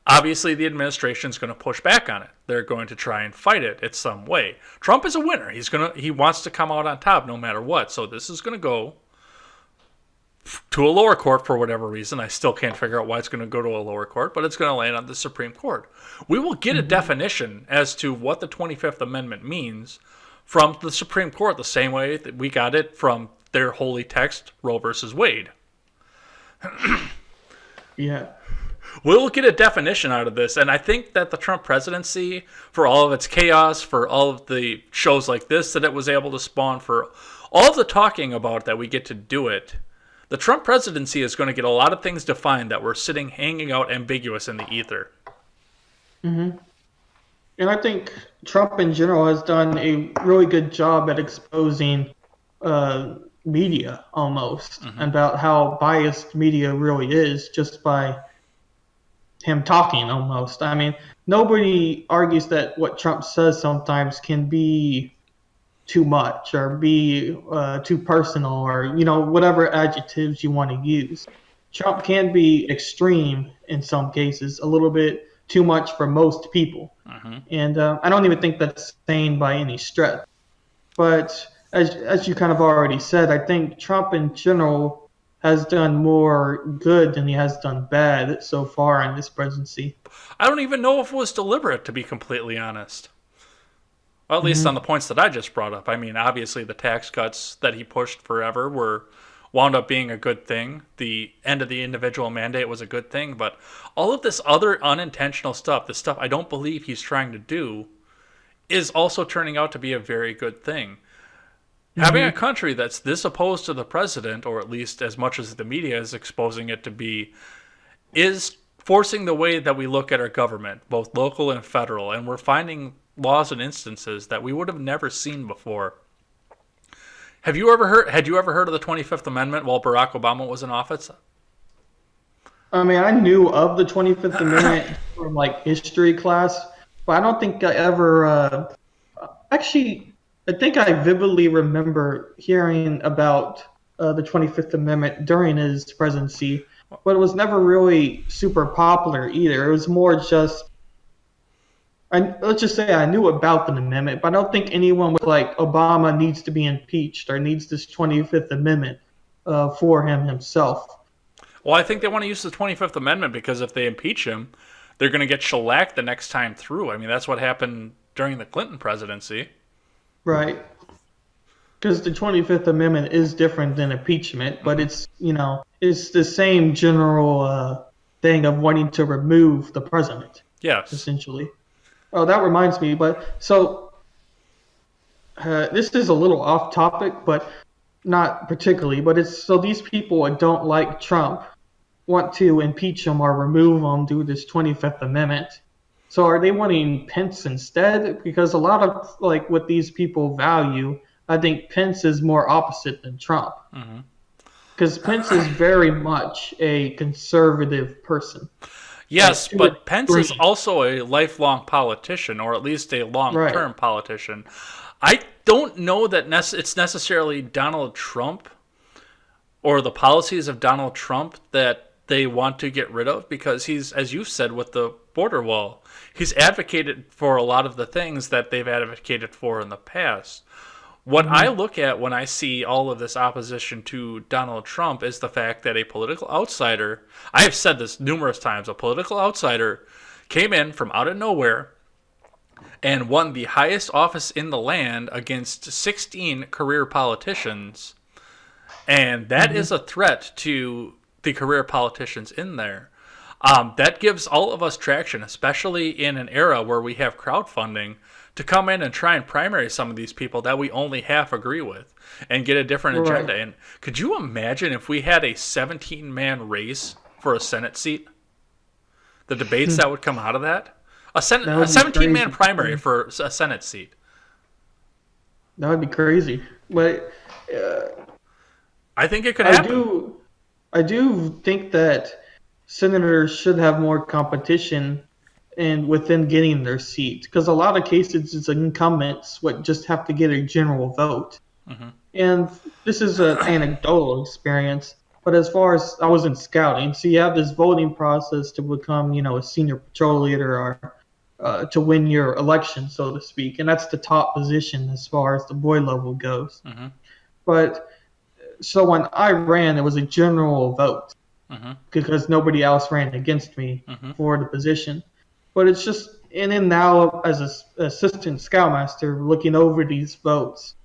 obviously the administration is going to push back on it. They're going to try and fight it in some way. Trump is a winner. He wants to come out on top no matter what. So this is going to go to a lower court for whatever reason. I still can't figure out why it's going to go to a lower court, but it's going to land on the Supreme Court. We will get a definition as to what the 25th Amendment means from the Supreme Court, the same way that we got it from their holy text, Roe versus Wade. Yeah. We'll get a definition out of this, and I think that the Trump presidency, for all of its chaos, for all of the shows like this that it was able to spawn, for all of the talking about that we get to do it, the Trump presidency is going to get a lot of things defined that were sitting, hanging out ambiguous in the ether. And I think Trump in general has done a really good job at exposing media almost, about how biased media really is just by him talking almost. I mean, nobody argues that what Trump says sometimes can be too much or be too personal or, whatever adjectives you want to use. Trump can be extreme in some cases, a little bit too much for most people. And I don't even think that's sane by any stretch. But as you kind of already said, I think Trump in general has done more good than he has done bad so far in this presidency. I don't even know if it was deliberate, to be completely honest. Well, at least on the points that I just brought up. I mean, obviously the tax cuts that he pushed forever wound up being a good thing. The end of the individual mandate was a good thing, but all of this other unintentional stuff, the stuff I don't believe he's trying to do, is also turning out to be a very good thing. Having a country that's this opposed to the president, or at least as much as the media is exposing it to be, is forcing the way that we look at our government, both local and federal, and we're finding laws and instances that we would have never seen before. Had you ever heard of the 25th Amendment while Barack Obama was in office? I mean, I knew of the 25th Amendment from history class, but I don't think I ever actually, I think I vividly remember hearing about the 25th Amendment during his presidency, but it was never really super popular either. It was more just, let's just say I knew about the amendment, but I don't think anyone was like, Obama needs to be impeached or needs this 25th Amendment for him himself. Well, I think they want to use the 25th Amendment because if they impeach him, they're going to get shellacked the next time through. I mean, that's what happened during the Clinton presidency. Right. Because the 25th Amendment is different than impeachment, but it's, it's the same general thing of wanting to remove the president. Yes. Essentially. Oh, that reminds me, so this is a little off topic, but not particularly, but it's so these people that don't like Trump want to impeach him or remove him due to this 25th Amendment. So are they wanting Pence instead? Because a lot of what these people value, I think Pence is more opposite than Trump. Because Pence is very much a conservative person. Yes, but Pence is also a lifelong politician, or at least a long-term politician. I don't know that it's necessarily Donald Trump or the policies of Donald Trump that they want to get rid of, because he's, as you said, with the border wall, he's advocated for a lot of the things that they've advocated for in the past. What I look at when I see all of this opposition to Donald Trump is the fact that a political outsider, I have said this numerous times, a political outsider came in from out of nowhere and won the highest office in the land against 16 career politicians. And that is a threat to the career politicians in there. That gives all of us traction, especially in an era where we have crowdfunding, to come in and try and primary some of these people that we only half agree with and get a different agenda. And could you imagine if we had a 17-man race for a Senate seat? The debates that would come out of that? A 17-man primary for a Senate seat. That would be crazy. But I think it could happen. I do think that senators should have more competition and within getting their seat, because a lot of cases it's incumbents what just have to get a general vote. And this is an anecdotal experience, but as far as I was in scouting, so you have this voting process to become, a senior patrol leader or to win your election, so to speak, and that's the top position as far as the boy level goes. Mm-hmm. But so when I ran, it was a general vote Mm-hmm. because nobody else ran against me Mm-hmm. for the position. But it's just, and then now as an assistant scoutmaster looking over these votes,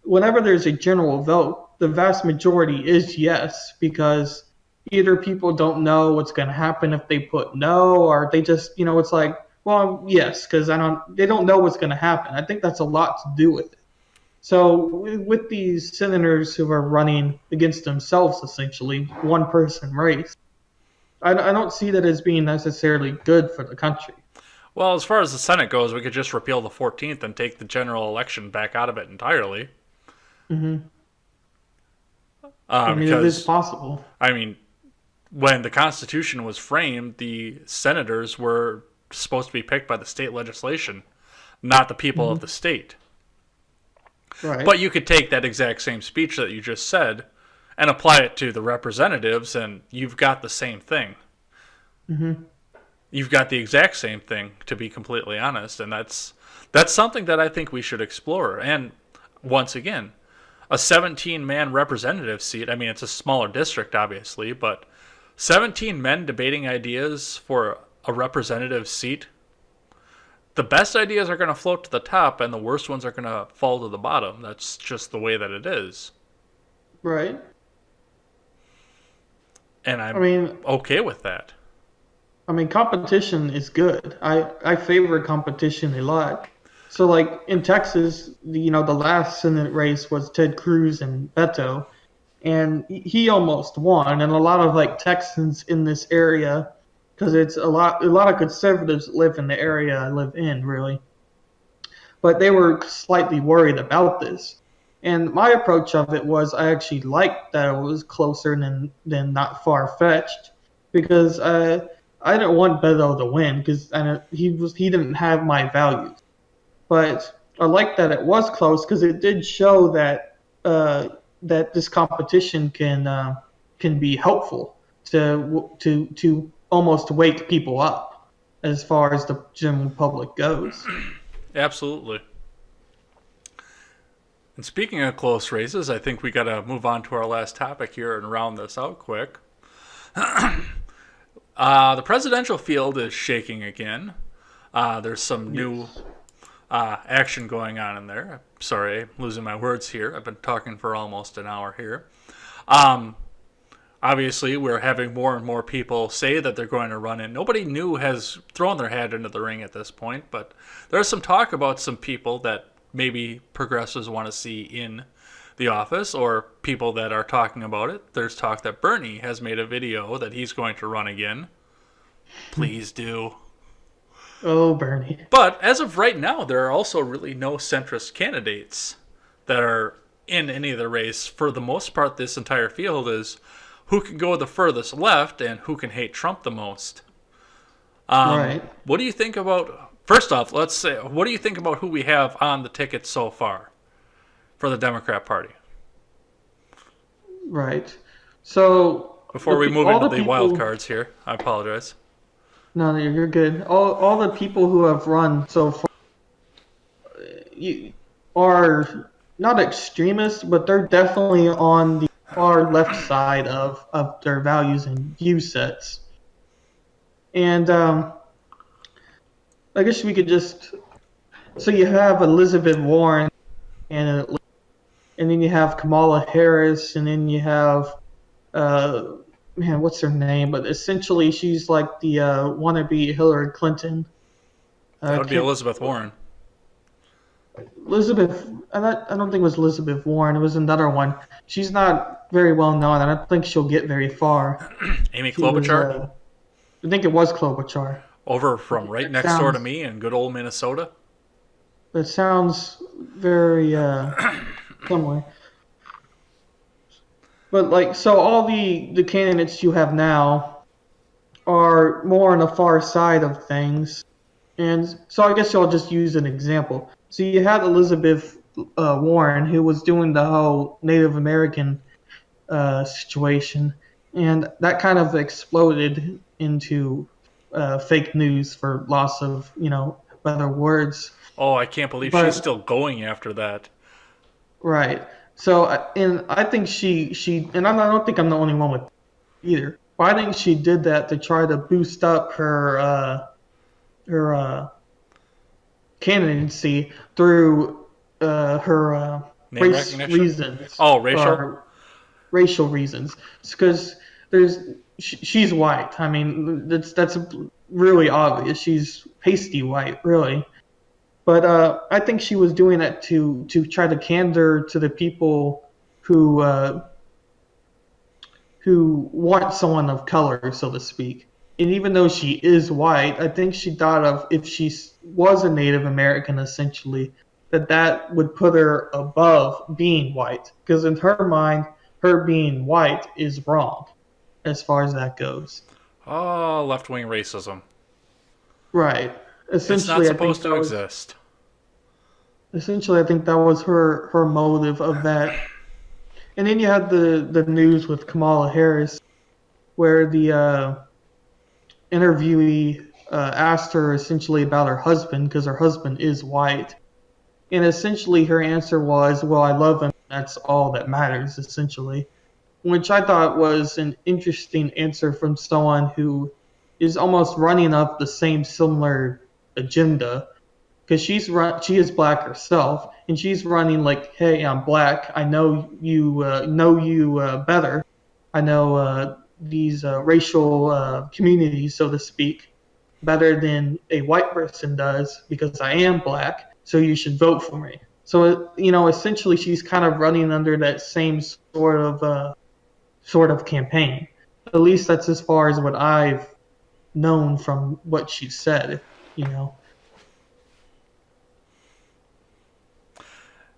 whenever there's a general vote, the vast majority is yes, because either people don't know what's going to happen if they put no, or they just, it's like, well, yes, because they don't know what's going to happen. I think that's a lot to do with it. So with these senators who are running against themselves, essentially one person race, I don't see that as being necessarily good for the country. Well, as far as the Senate goes, we could just repeal the 14th and take the general election back out of it entirely. Hmm. I mean, it is Because, possible. I mean, when the Constitution was framed, the senators were supposed to be picked by the state legislation, not the people of Hmm. the state. Right. But you could take that exact same speech that you just said and apply it to the representatives, and you've got the same thing. Hmm. You've got the exact same thing, to be completely honest, and that's something that I think we should explore. And once again, a 17-man representative seat. I mean, it's a smaller district, obviously, but 17 men debating ideas for a representative seat. The best ideas are going to float to the top, and the worst ones are going to fall to the bottom. That's just the way that it is. Right. And I I'm mean, okay with that. competition is good. I favor competition a lot. So, like in Texas, the last Senate race was Ted Cruz and Beto, and he almost won. And a lot of like Texans in this area, because it's a lot of conservatives live in the area I live in, really. But they were slightly worried about this. And my approach of it was I actually liked that it was closer than not far fetched because I didn't want Beto to win because he didn't have my values. But I liked that it was close because it did show that this competition can be helpful to almost wake people up as far as the general public goes. Absolutely. And speaking of close races, I think we got to move on to our last topic here and round this out quick. The presidential field is shaking again. There's some new Yes. action going on in there. Sorry, I'm losing my words here. I've been talking for almost an hour here. Um, Obviously, we're having more and more people say that they're going to run in. Nobody new has thrown their hat into the ring at this point, but there's some talk about some people that maybe progressives want to see in the office or people that are talking about it. There's talk that Bernie has made a video that he's going to run again. Please do. Oh, Bernie. But as of right now, there are also really no centrist candidates that are in any of the race. For the most part, this entire field is who can go the furthest left and who can hate Trump the most. Right. What do you think about, first off, let's say, what do you think about who we have on the ticket so far for the Democrat Party? Right. So Before we move all into the the wild people. cards here, I apologize. No, no, you're good. All the people who have run so far you, are not extremists, but they're definitely on the far left side of their values and view sets. And I guess we could just so you have Elizabeth Warren and then you have Kamala Harris and then you have uh man, what's her name? But essentially she's like the wannabe Hillary Clinton. That would be Can't Elizabeth Warren. Elizabeth. I don't think it was Elizabeth Warren. It was another one. She's not very well known. I don't think she'll get very far. Amy She was. Klobuchar, I think it was Klobuchar. over from right It next door to sounds. me in good old Minnesota. It sounds very similar. But like, so all the candidates you have now are more on the far side of things, and so I guess I'll just use an example. So you had Elizabeth Warren, who was doing the whole Native American situation, and that kind of exploded into fake news for loss of better words. Oh, I can't believe she's But still going after that. right, so and I think and I don't think I'm the only one with either. But I think she did that to try to boost up her candidacy through her Name race recognition? reasons Oh, racial? or racial reasons, because she's white. I mean, that's really obvious. She's pasty white, really. But I think she was doing that to try to candor to the people who want someone of color, so to speak. And even though she is white, I think she thought of if she was a Native American, essentially, that would put her above being white. Because in her mind, her being white is wrong as far as that goes. Oh, left wing racism. Right. It's not Essentially, I think supposed that to was exist. her motive of that. And then you had the news with Kamala Harris, where the interviewee asked her essentially about her husband because her husband is white, and essentially her answer was, "Well, I love him. That's all that matters." Essentially, which I thought was an interesting answer from someone who is almost running up the same similar agenda, because she is black herself, and she's running like, "Hey, I'm black. I know you better. I know these racial communities, so to speak, better than a white person does because I am black. So you should vote for me." So essentially, she's kind of running under that same sort of campaign. At least that's as far as what I've known from what she said. You know.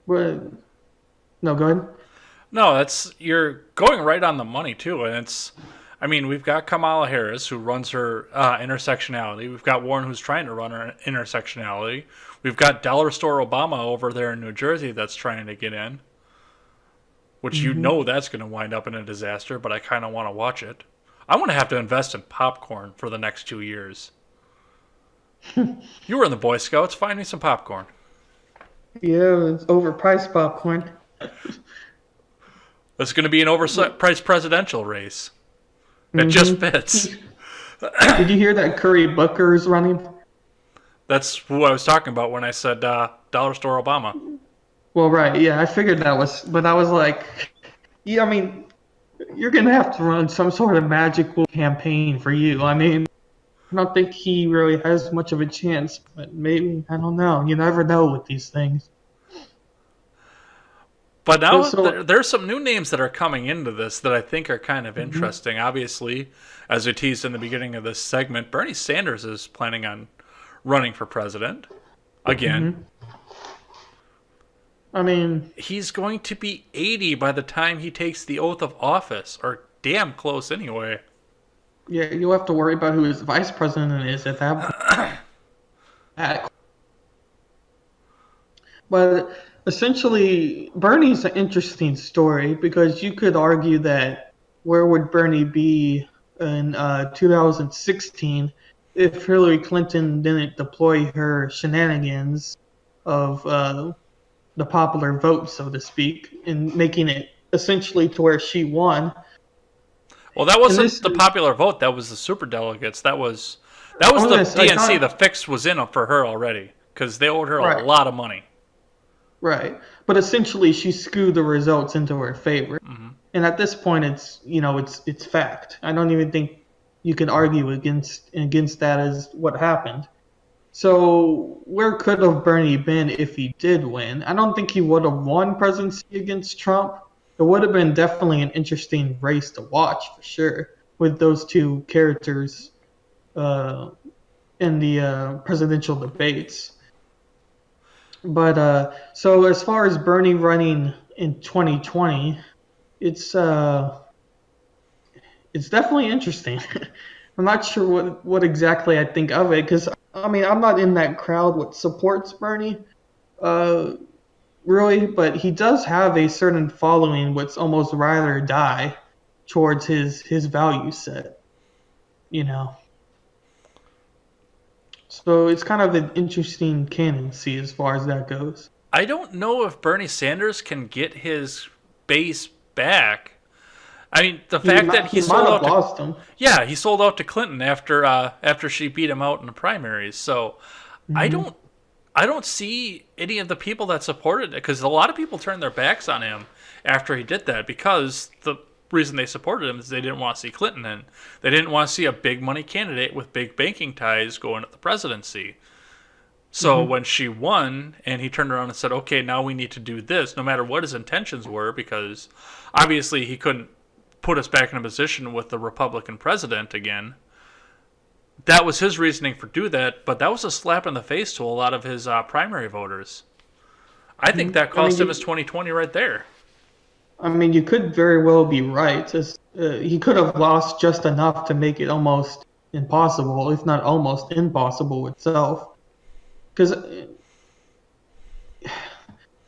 But, no, go ahead. No, you're going right on the money too, and I mean, we've got Kamala Harris who runs her intersectionality. We've got Warren who's trying to run her intersectionality. We've got Dollar Store Obama over there in New Jersey that's trying to get in, which Hmm. that's going to wind up in a disaster. But I kind of want to watch it. I want to have to invest in popcorn for the next 2 years. You were in the Boy Scouts. Find me some popcorn. Yeah, it's overpriced popcorn. It's going to be an overpriced presidential race. It just Hmm. fits. Did you hear that Curry Booker is running? That's who I was talking about when I said Dollar Store Obama. Well, right, yeah, I figured that was, but I was like, yeah, I mean, you're gonna have to run some sort of magical campaign for you. I mean, I don't think he really has much of a chance, but maybe, I don't know. You never know with these things. But But now so, there's some new names that are coming into this that I think are kind of mhm, interesting. Obviously, as we teased in the beginning of this segment, Bernie Sanders is planning on running for president again. mhm. I mean, He's going to be 80 by the time he takes the oath of office, or damn close anyway. yeah, you'll have to worry about who his vice president is at that. But essentially, Bernie's an interesting story because you could argue that where would Bernie be in 2016 if Hillary Clinton didn't deploy her shenanigans of the popular vote, so to speak, and making it essentially to where she won. Well, that And wasn't this the is, popular vote. That was the super delegates. That I was was the gonna say, I DNC. The thought, fix was in for her already because they owed her a right, lot of money. right, but essentially she skewed the results into her favor. And at this point, it's fact. I don't even think you can argue against that as what happened. So where could have Bernie been if he did win? I don't think he would have won presidency against Trump. It would have been definitely an interesting race to watch for sure, with those two characters uh, in the presidential debates. But so as far as Bernie running in 2020, it's it's definitely interesting. I'm not sure what exactly I think of it because I mean I'm not in that crowd what supports Bernie. Uh, really, but he does have a certain following, what's almost ride or die towards his value set. You know, so it's kind of an interesting candidacy as far as that goes. I don't know if Bernie Sanders can get his base back. I mean, the fact that He he might sold have out to lost them. yeah, he sold out to Clinton after she beat him out in the primaries. So I Hmm. don't I don't see any of the people that supported it because a lot of people turned their backs on him after he did that because the reason they supported him is they didn't want to see Clinton in. They didn't want to see a big money candidate with big banking ties going to the presidency. So Hmm. when she won and he turned around and said, okay, now we need to do this, no matter what his intentions were, because obviously he couldn't put us back in a position with the Republican president again. That was his reasoning for do that, but that was a slap in the face to a lot of his primary voters. I think that I mean, cost him his 2020 right there. you could very well be right. He could have lost just enough to make it almost impossible, if not almost impossible itself. Because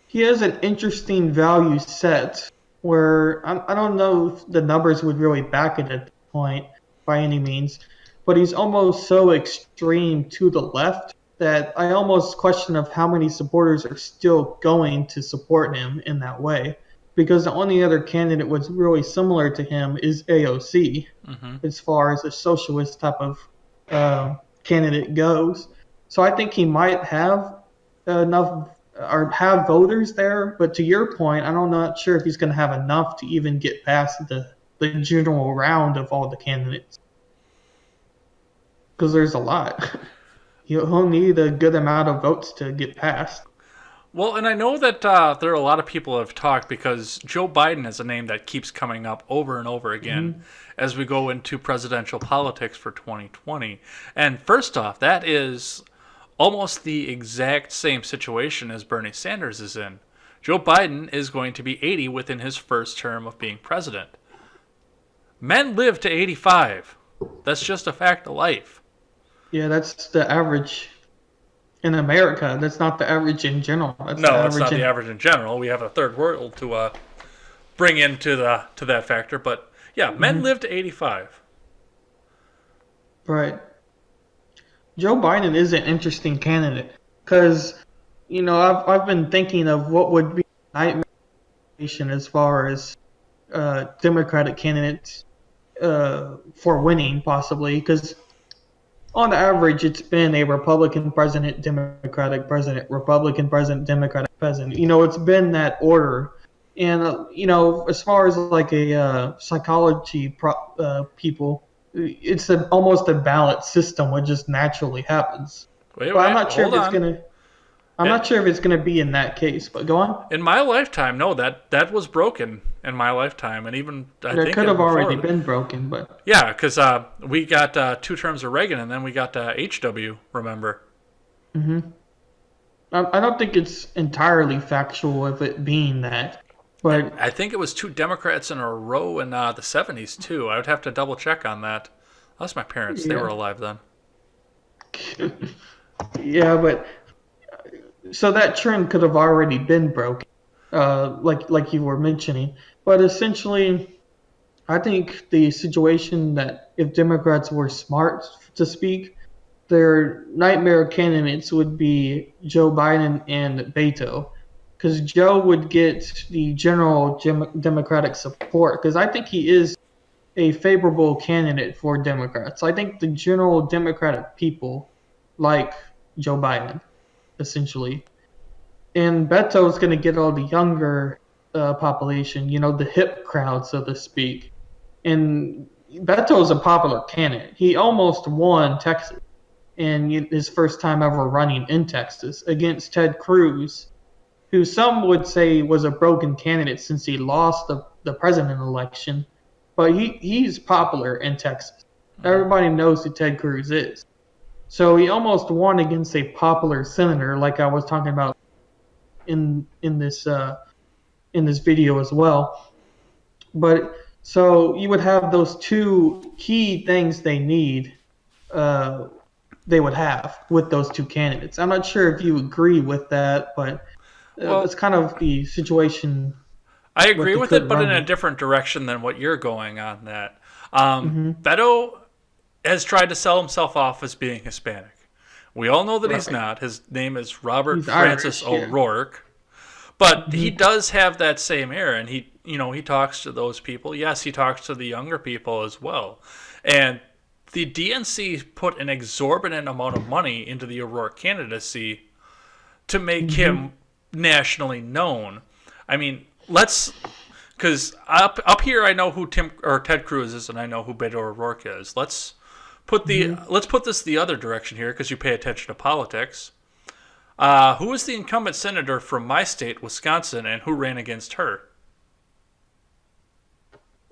he has an interesting value set where I don't know if the numbers would really back it at this point by any means, but he's almost so extreme to the left that I almost question of how many supporters are still going to support him in that way. Because the only other candidate was really similar to him is AOC, Hmm. as far as a socialist type of candidate goes. So I think he might have enough or have voters there. But to your point, I'm not sure if he's going to have enough to even get past the general round of all the candidates because there's a lot. He'll need a good amount of votes to get past. Well, and I know that there are a lot of people who have talked because Joe Biden is a name that keeps coming up over and over again Hmm. as we go into presidential politics for 2020. And first off, that is almost the exact same situation as Bernie Sanders is in. Joe Biden is going to be 80 within his first term of being president. Men live to 85. That's just a fact of life. Yeah, that's the average in America. That's not the average in general. That's the No, that's average not the in. average in general. We have a third world to bring into the to that factor, but yeah, men Mhm. live to 85. Right. Joe Biden is an interesting candidate because, I've been thinking of what would be a nightmare as far as Democratic candidates for winning, possibly, because on average it's been a Republican president, Democratic president, Republican president, Democratic president. It's been that order. And, as far as like a psychology people, it's almost a ballot system, what just naturally happens. Wait, But I'm wait, not sure hold if it's on. gonna. I'm not It, sure if it's gonna be in that case. But go on. in my lifetime, no, that was broken in my lifetime, and even I That think could have before already that. been broken, but Yeah, because we got 2 terms of Reagan, and then we got HW. Remember? hmm I don't think it's entirely factual of it being that. But I think it was 2 Democrats in a row in the 70s too. I would have to double check on that. That's my parents; they were yeah, alive then. yeah, but so that trend could have already been broken, like you were mentioning. But essentially, I think the situation that if Democrats were smart to speak, their nightmare candidates would be Joe Biden and Beto, because Joe would get the general Democratic support. Because I think he is a favorable candidate for Democrats. I think the general Democratic people like Joe Biden, essentially. And Beto is going to get all the younger population, the hip crowd, so to speak. And Beto is a popular candidate. He almost won Texas in his first time ever running in Texas against Ted Cruz, who some would say was a broken candidate since he lost the president election. But he's popular in Texas. Hmm. Everybody knows who Ted Cruz is. So he almost won against a popular senator, like I was talking about in this video as well. But so you would have those two key things uh, they would have with those two candidates. I'm not sure if you agree with that, but That's Well, kind of the situation I what agree they with could it, but in run a with. different direction than what you're going on that. Hmm. Beto has tried to sell himself off as being Hispanic. We all know that he's Right. not. His name is Robert He's Francis Irish. Yeah. O'Rourke, but he Hmm. does have that same air, and he talks to those people. Yes, he talks to the younger people as well, and the DNC put an exorbitant amount of money into the O'Rourke candidacy to make Hmm. him nationally known. I mean, let's because up here I know who Tim or Ted Cruz is, and I know who Beto O'Rourke is. Hmm. Let's put this the other direction here because you pay attention to politics. Who is the incumbent senator from my state, Wisconsin, and who ran against her?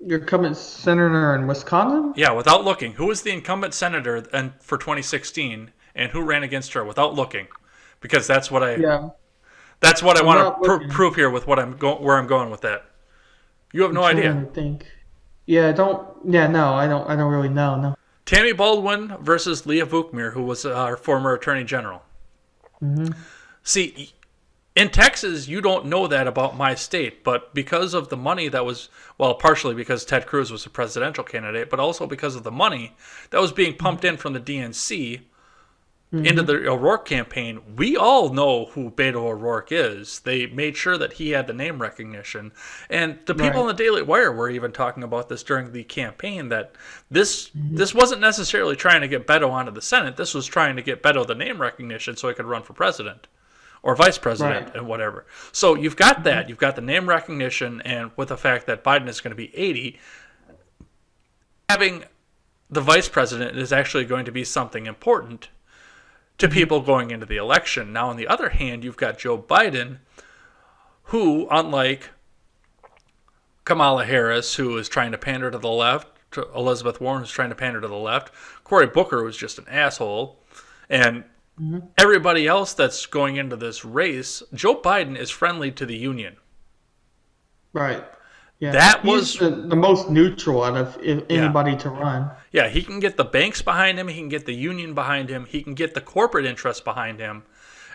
Your current senator in Wisconsin? Yeah, without looking, who is the incumbent senator and for 2016, and who ran against her without looking? Because Yeah. that's what I want Without to looking, prove here with where I'm going with that. You have I'm no idea. trying to think. Yeah, I don't. Yeah, no, I don't. I don't really know. No. Tammy Baldwin versus Leah Vukmir, who was our former attorney general. Hmm. See, in Texas, you don't know that about my state, but because of the money that was, well, partially because Ted Cruz was a presidential candidate, but also because of the money that was being pumped in from the DNC into Hmm. the O'Rourke campaign, we all know who Beto O'Rourke is. They made sure that he had the name recognition. And the people Right. on the Daily Wire were even talking about this during the campaign that Hmm. this wasn't necessarily trying to get Beto onto the Senate. This was trying to get Beto the name recognition so he could run for president or vice president Right. and whatever. So you've got Hmm. that. You've got the name recognition, and with the fact that Biden is going to be 80, having the vice president is actually going to be something important to Hmm. people going into the election. Now, on the other hand, you've got Joe Biden, who, unlike Kamala Harris, who is trying to pander to the left, to Elizabeth Warren, who's trying to pander to the left, Cory Booker, who's just an asshole, and Hmm. everybody else that's going into this race, Joe Biden is friendly to the union. Right. Yeah. That He's was, the most neutral out of yeah. anybody to run. Yeah, he can get the banks behind him, he can get the union behind him, he can get the corporate interests behind him,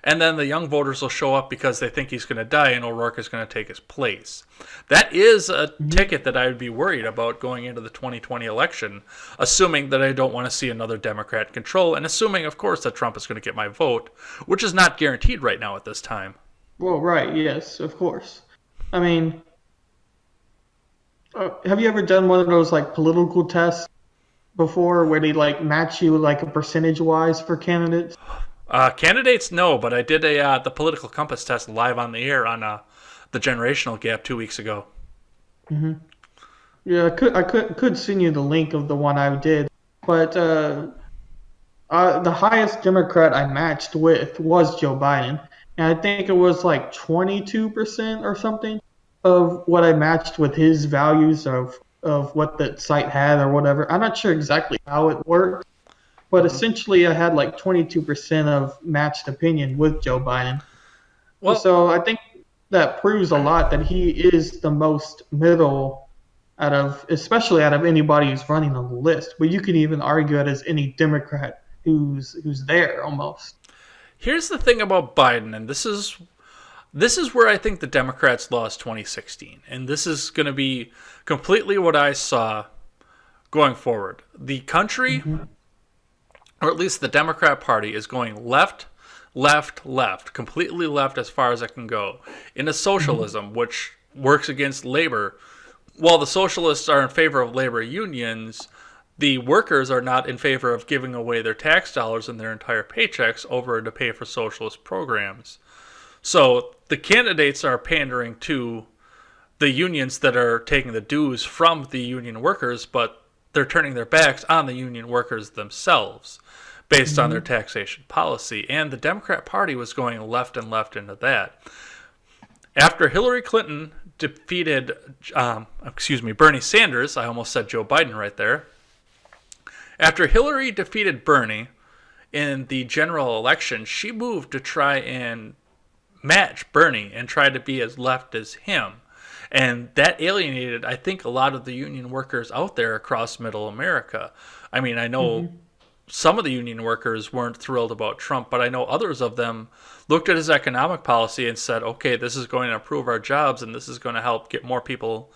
and then the young voters will show up because they think he's going to die and O'Rourke is going to take his place. That is a Hmm. ticket that I would be worried about going into the 2020 election, assuming that I don't want to see another Democrat control, and assuming, of course, that Trump is going to get my vote, which is not guaranteed right now at this time. Well, right. Yes, of course. I mean, have you ever done one of those like political tests before where they like match you like a percentage wise for candidates? Candidates, no, but I did the political compass test live on the air on the generational gap 2 weeks ago. Hmm. Yeah, I could send you the link of the one I did, but the highest Democrat I matched with was Joe Biden, and I think it was like 22% or something of what I matched with his values of what that site had or whatever. I'm not sure exactly how it worked, but essentially I had like 22% of matched opinion with Joe Biden. Well, So I think that proves a lot that he is the most middle out of, especially out of anybody who's running on the list. But you can even argue it as any Democrat who's there almost. here's the thing about Biden, and this is where I think the Democrats lost 2016, and this is going to be completely what I saw going forward. The country, Hmm. or at least the Democrat Party, is going left, left, left, completely left as far as it can go, into Hmm. socialism, which works against labor. While the socialists are in favor of labor unions, the workers are not in favor of giving away their tax dollars and their entire paychecks over to pay for socialist programs. So the candidates are pandering to the unions that are taking the dues from the union workers, but they're turning their backs on the union workers themselves based on their Hmm. taxation policy. And the Democrat Party was going left and left into that. After Hillary Clinton defeated, Bernie Sanders, I almost said Joe Biden right there. After Hillary defeated Bernie in the general election, she moved to try and match Bernie and try to be as left as him. And that alienated, I think, a lot of the union workers out there across middle America. I mean, I know Hmm. some of the union workers weren't thrilled about Trump, but I know others of them looked at his economic policy and said, okay, this is going to improve our jobs and this is going to help get more people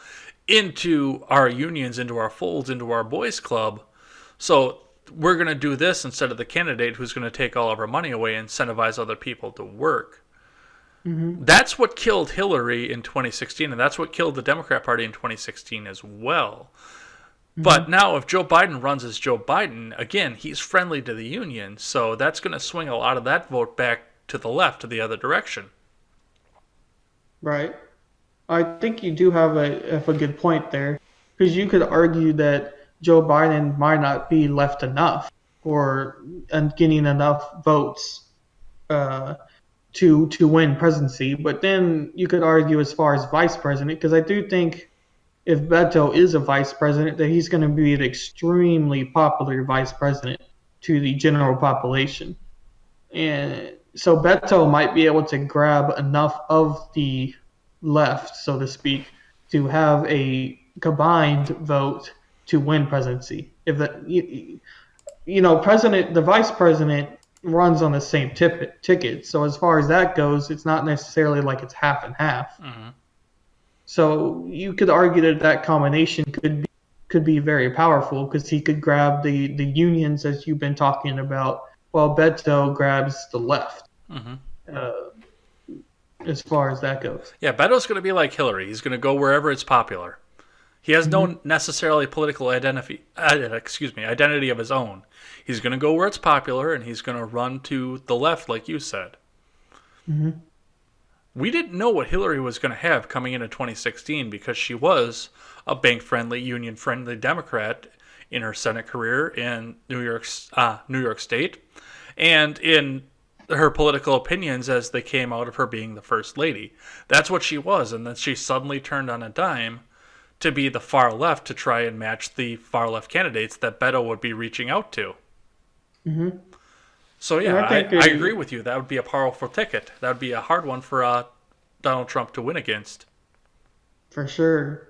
into our unions, into our folds, into our boys club. So we're going to do this instead of the candidate who's going to take all of our money away and incentivize other people to work. Mm-hmm. That's what killed Hillary in 2016, and that's what killed the Democrat Party in 2016 as well. Mm-hmm. But now if Joe Biden runs as Joe Biden, again, he's friendly to the union, so that's going to swing a lot of that vote back to the left, to the other direction. Right. I think you do have a good point there, because you could argue that Joe Biden might not be left enough or and getting enough votes to win presidency. But then you could argue as far as vice president, because I do think if Beto is a vice president, that he's going to be an extremely popular vice president to the general population. And so Beto might be able to grab enough of the left, so to speak, to have a combined vote to win presidency. If the vice president runs on the same ticket. So as far as that goes, it's not necessarily like it's half and half. Mm-hmm. So you could argue that that combination could be very powerful, because he could grab the unions, as you've been talking about, while Beto grabs the left. Mm-hmm. As far as that goes. Yeah, Beto's going to be like Hillary. He's going to go wherever it's popular. He has no necessarily political identity of his own. He's going to go where it's popular, and he's going to run to the left, like you said. Mm-hmm. We didn't know what Hillary was going to have coming into 2016 because she was a bank-friendly, union-friendly Democrat in her Senate career in New York State, and in her political opinions as they came out of her being the first lady. That's what she was, and then she suddenly turned on a dime to be the far left, to try and match the far left candidates that Beto would be reaching out to. Mm-hmm. So yeah, I agree with you. That would be a powerful ticket. That would be a hard one for Donald Trump to win against. For sure.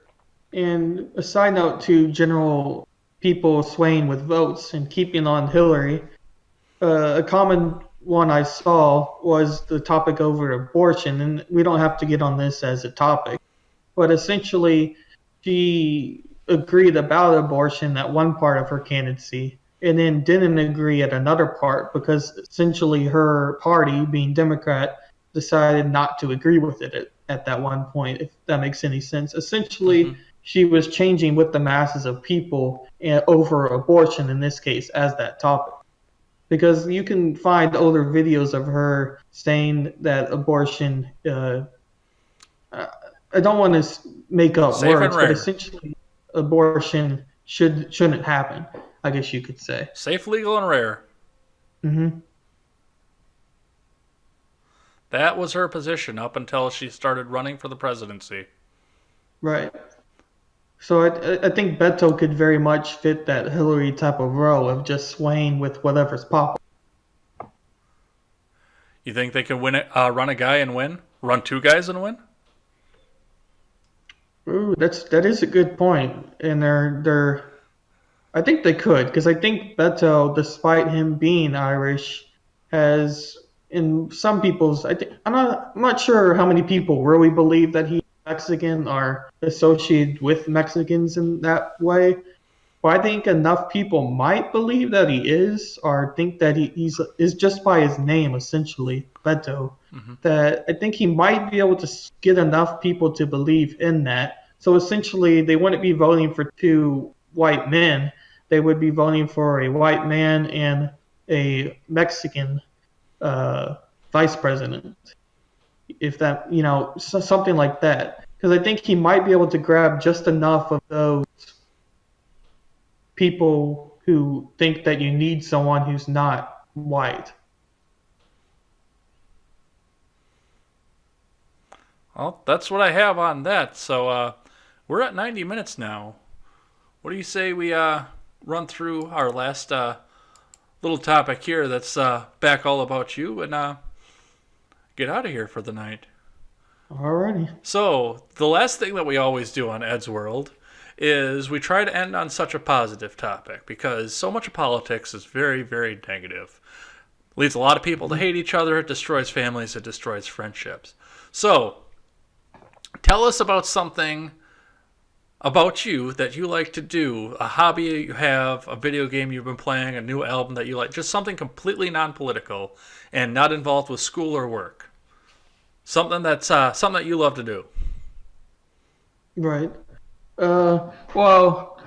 And a side note to general people swaying with votes and keeping on Hillary, a common one I saw was the topic over abortion, and we don't have to get on this as a topic, but essentially she agreed about abortion at one part of her candidacy and then didn't agree at another part, because essentially her party, being Democrat, decided not to agree with it at that one point, if that makes any sense. Essentially, she was changing with the masses of people over abortion, in this case, as that topic. Because you can find older videos of her saying that abortion, I don't want to make up Safe words, and rare. but essentially abortion shouldn't happen, I guess you could say. Safe, legal, and rare. Mm-hmm. That was her position up until she started running for the presidency. Right. So I think Beto could very much fit that Hillary type of role of just swaying with whatever's popular. You think they can run a guy and win? Run two guys and win? Ooh, that is a good point. And I think they could, because I think Beto, despite him being Irish, has in some people's I'm not sure how many people really believe that he's Mexican or associated with Mexicans in that way. But I think enough people might believe that he is, or think that he is just by his name, essentially, Beto, that I think he might be able to get enough people to believe in that. So essentially, they wouldn't be voting for two white men. They would be voting for a white man and a Mexican vice president. If that, something like that. Because I think he might be able to grab just enough of those people who think that you need someone who's not white. Well, that's what I have on that. So we're at 90 minutes now. What do you say we run through our last little topic here that's back all about you and get out of here for the night? Alrighty. So, the last thing that we always do on Ed's World is we try to end on such a positive topic because so much of politics is very, very negative. It leads a lot of people to hate each other. It destroys families. It destroys friendships. So, tell us about something about you that you like to do, a hobby you have, a video game you've been playing, a new album that you like, just something completely non-political and not involved with school or work. Something that you love to do. Right. Well,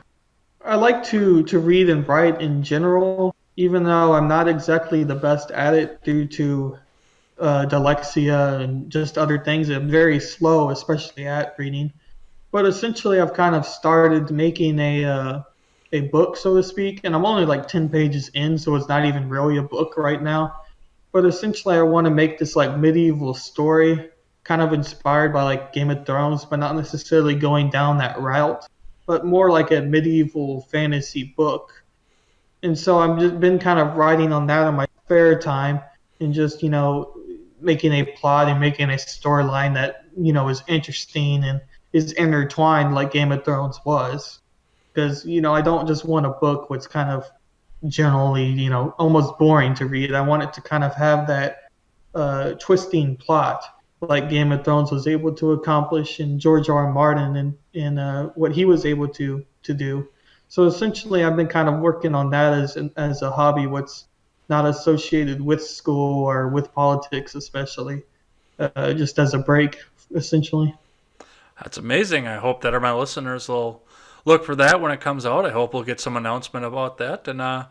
I like to read and write in general, even though I'm not exactly the best at it due to dyslexia and just other things. I'm very slow, especially at reading. But essentially, I've kind of started making a book, so to speak, and I'm only like 10 pages in, so it's not even really a book right now. But essentially, I want to make this like medieval story, kind of inspired by like Game of Thrones, but not necessarily going down that route, but more like a medieval fantasy book. And so I've just been kind of writing on that in my spare time and just, making a plot and making a storyline that, is interesting and is intertwined like Game of Thrones was. Because, I don't just want a book which kind of generally, almost boring to read. I want it to kind of have that twisting plot like Game of Thrones was able to accomplish and George R. R. Martin and what he was able to do. So essentially, I've been kind of working on that as a hobby, what's not associated with school or with politics, especially, just as a break, essentially. That's amazing. I hope that my listeners will look for that when it comes out. I hope we'll get some announcement about that, and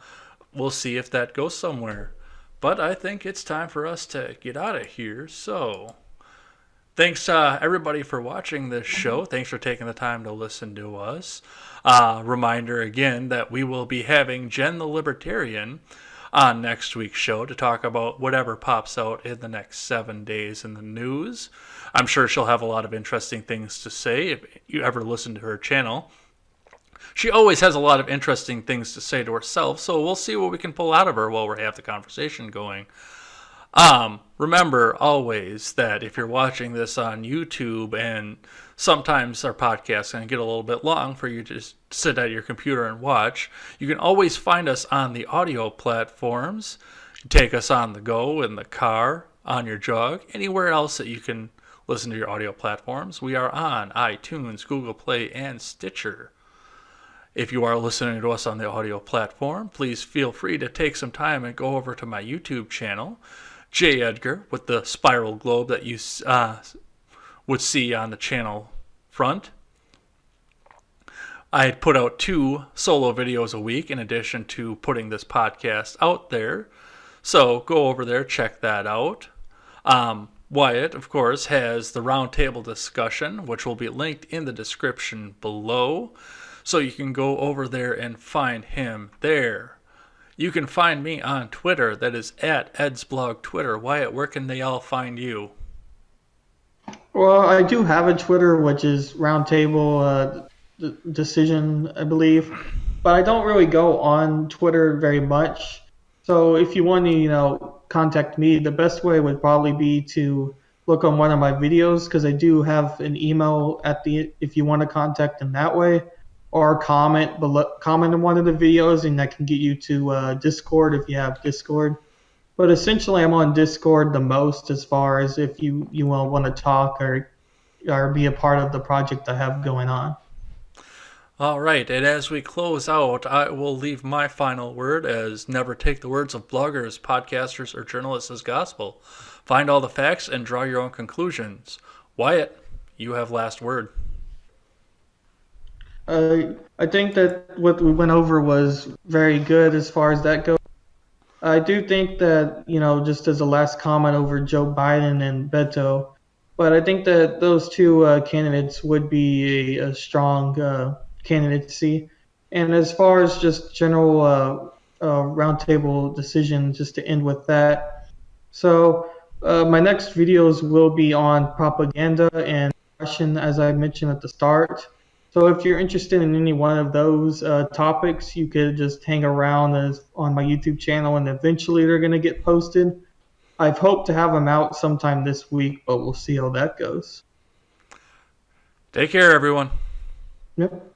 we'll see if that goes somewhere. But I think it's time for us to get out of here. So, thanks everybody for watching this show. Thanks for taking the time to listen to us. Reminder again that we will be having Jen the Libertarian on next week's show to talk about whatever pops out in the next 7 days in the news. I'm sure she'll have a lot of interesting things to say if you ever listen to her channel. She always has a lot of interesting things to say to herself, so we'll see what we can pull out of her while we have the conversation going. Remember always that if you're watching this on YouTube, and sometimes our podcasts can get a little bit long for you to just sit at your computer and watch, you can always find us on the audio platforms. Take us on the go, in the car, on your jog, anywhere else that you can listen to your audio platforms. We are on iTunes, Google Play, and Stitcher. If you are listening to us on the audio platform, please feel free to take some time and go over to my YouTube channel, J. Edgar, with the spiral globe that you would see on the channel front. I put out 2 solo videos a week in addition to putting this podcast out there. So go over there, check that out. Wyatt, of course, has the roundtable discussion, which will be linked in the description below. So you can go over there and find him there. You can find me on Twitter. That is at EdsBlog Twitter. Wyatt, where can they all find you? Well, I do have a Twitter, which is Roundtable Decision, I believe. But I don't really go on Twitter very much. So if you want to, contact me, the best way would probably be to look on one of my videos, because I do have an email if you want to contact them that way. Or comment in one of the videos, and that can get you to Discord if you have Discord. But essentially, I'm on Discord the most as far as if you want to talk or be a part of the project I have going on. All right, and as we close out, I will leave my final word as never take the words of bloggers, podcasters, or journalists as gospel. Find all the facts and draw your own conclusions. Wyatt, you have last word. I think that what we went over was very good as far as that goes. I do think that, just as a last comment over Joe Biden and Beto, but I think that those 2 candidates would be a strong candidacy. And as far as just general roundtable decision, just to end with that. So my next videos will be on propaganda and Russian, as I mentioned at the start. So if you're interested in any one of those topics, you could just hang around on my YouTube channel, and eventually they're going to get posted. I've hoped to have them out sometime this week, but we'll see how that goes. Take care, everyone. Yep.